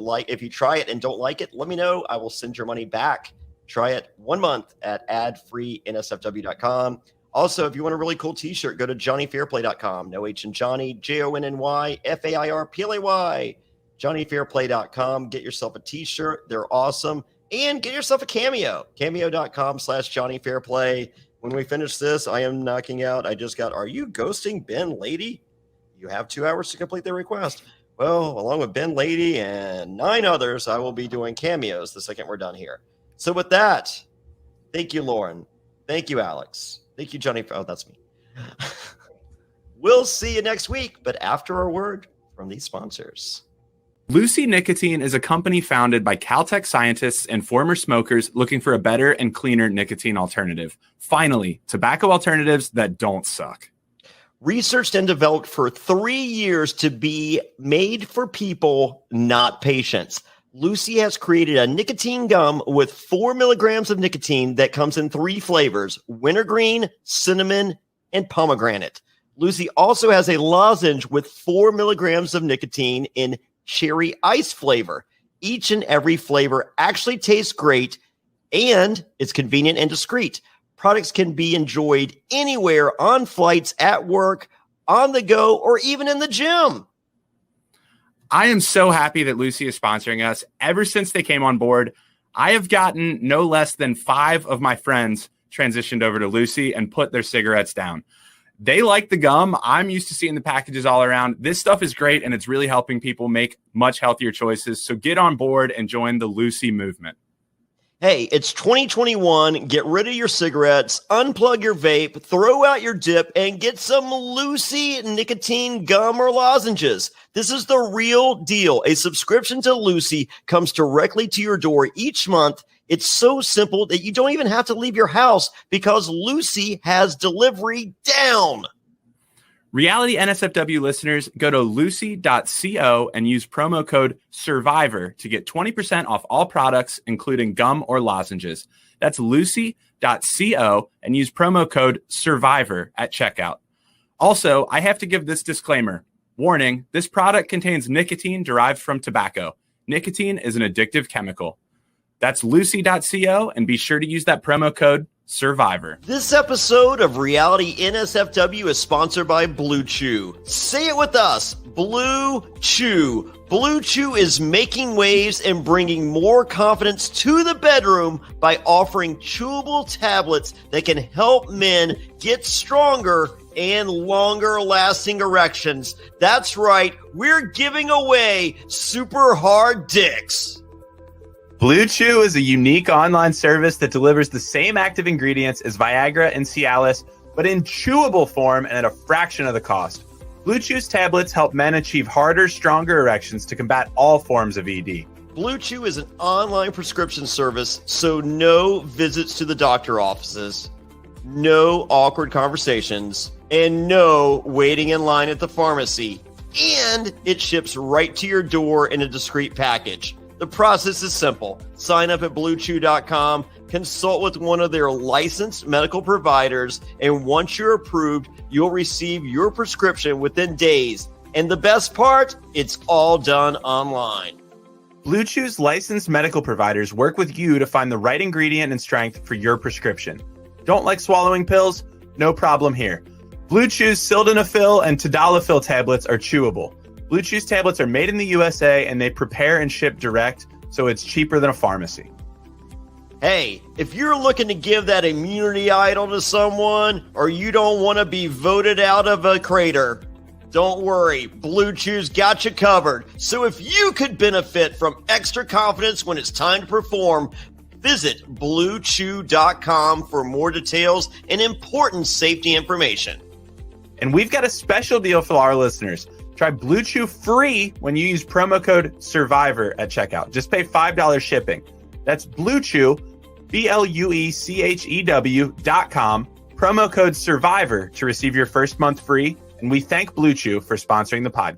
Speaker 1: try it and don't like it, let me know. I will send your money back. Try it 1 month at adfreeNSFW.com. Also, if you want a really cool t-shirt, go to JohnnyFairplay.com. No H in Johnny, JONNYFAIRPLAY. JohnnyFairplay.com. Get yourself a t-shirt. They're awesome. And get yourself a Cameo. Cameo.com/JohnnyFairplay. When we finish this, I am knocking out. I just got, are you ghosting Ben Lady? You have 2 hours to complete their request. Well, along with Ben Lady and 9 others, I will be doing cameos the second we're done here. So with that, thank you, Lauren. Thank you, Alex. Thank you, Johnny. Oh, that's me. We'll see you next week, but after a word from these sponsors.
Speaker 5: Lucy Nicotine is a company founded by Caltech scientists and former smokers looking for a better and cleaner nicotine alternative. Finally, tobacco alternatives that don't suck.
Speaker 1: Researched and developed for 3 years to be made for people, not patients. Lucy has created a nicotine gum with 4 milligrams of nicotine that comes in 3 flavors: wintergreen, cinnamon, and pomegranate. Lucy also has a lozenge with 4 milligrams of nicotine in cherry ice flavor. Each and every flavor actually tastes great, and it's convenient and discreet. Products can be enjoyed anywhere, on flights, at work, on the go, or even in the gym.
Speaker 5: I am so happy that Lucy is sponsoring us. Ever since they came on board, I have gotten no less than 5 of my friends transitioned over to Lucy and put their cigarettes down. They like the gum. I'm used to seeing the packages all around. This stuff is great, and it's really helping people make much healthier choices. So get on board and join the Lucy movement.
Speaker 1: Hey, it's 2021. Get rid of your cigarettes, unplug your vape, throw out your dip, and get some Lucy nicotine gum or lozenges. This is the real deal. A subscription to Lucy comes directly to your door each month. It's so simple that you don't even have to leave your house because Lucy has delivery down.
Speaker 5: Reality NSFW listeners, go to lucy.co and use promo code SURVIVOR to get 20% off all products, including gum or lozenges. That's lucy.co and use promo code SURVIVOR at checkout. Also, I have to give this disclaimer. Warning, this product contains nicotine derived from tobacco. Nicotine is an addictive chemical. That's lucy.co, and be sure to use that promo code SURVIVOR.
Speaker 1: This episode of Reality NSFW is sponsored by Blue Chew. Say it with us, Blue Chew. Blue Chew is making waves and bringing more confidence to the bedroom by offering chewable tablets that can help men get stronger and longer lasting erections. That's right, we're giving away super hard dicks.
Speaker 6: Blue Chew is a unique online service that delivers the same active ingredients as Viagra and Cialis, but in chewable form and at a fraction of the cost. Blue Chew's tablets help men achieve harder, stronger erections to combat all forms of ED.
Speaker 1: Blue Chew is an online prescription service, so no visits to the doctor offices, no awkward conversations, and no waiting in line at the pharmacy. And it ships right to your door in a discreet package. The process is simple. Sign up at BlueChew.com, consult with one of their licensed medical providers, and once you're approved, you'll receive your prescription within days. And the best part, it's all done online.
Speaker 6: Blue Chew's licensed medical providers work with you to find the right ingredient and strength for your prescription. Don't like swallowing pills? No problem here. Blue Chew's sildenafil and tadalafil tablets are chewable. Blue Chew's tablets are made in the USA and they prepare and ship direct, so it's cheaper than a pharmacy.
Speaker 1: Hey, if you're looking to give that immunity idol to someone, or you don't want to be voted out of a crater, don't worry, Blue Chew's got you covered. So if you could benefit from extra confidence when it's time to perform, visit BlueChew.com for more details and important safety information.
Speaker 6: And we've got a special deal for our listeners. Try Blue Chew free when you use promo code SURVIVOR at checkout. Just pay $5 shipping. That's Blue Chew, BlueChew.com, promo code SURVIVOR to receive your first month free. And we thank Blue Chew for sponsoring the podcast.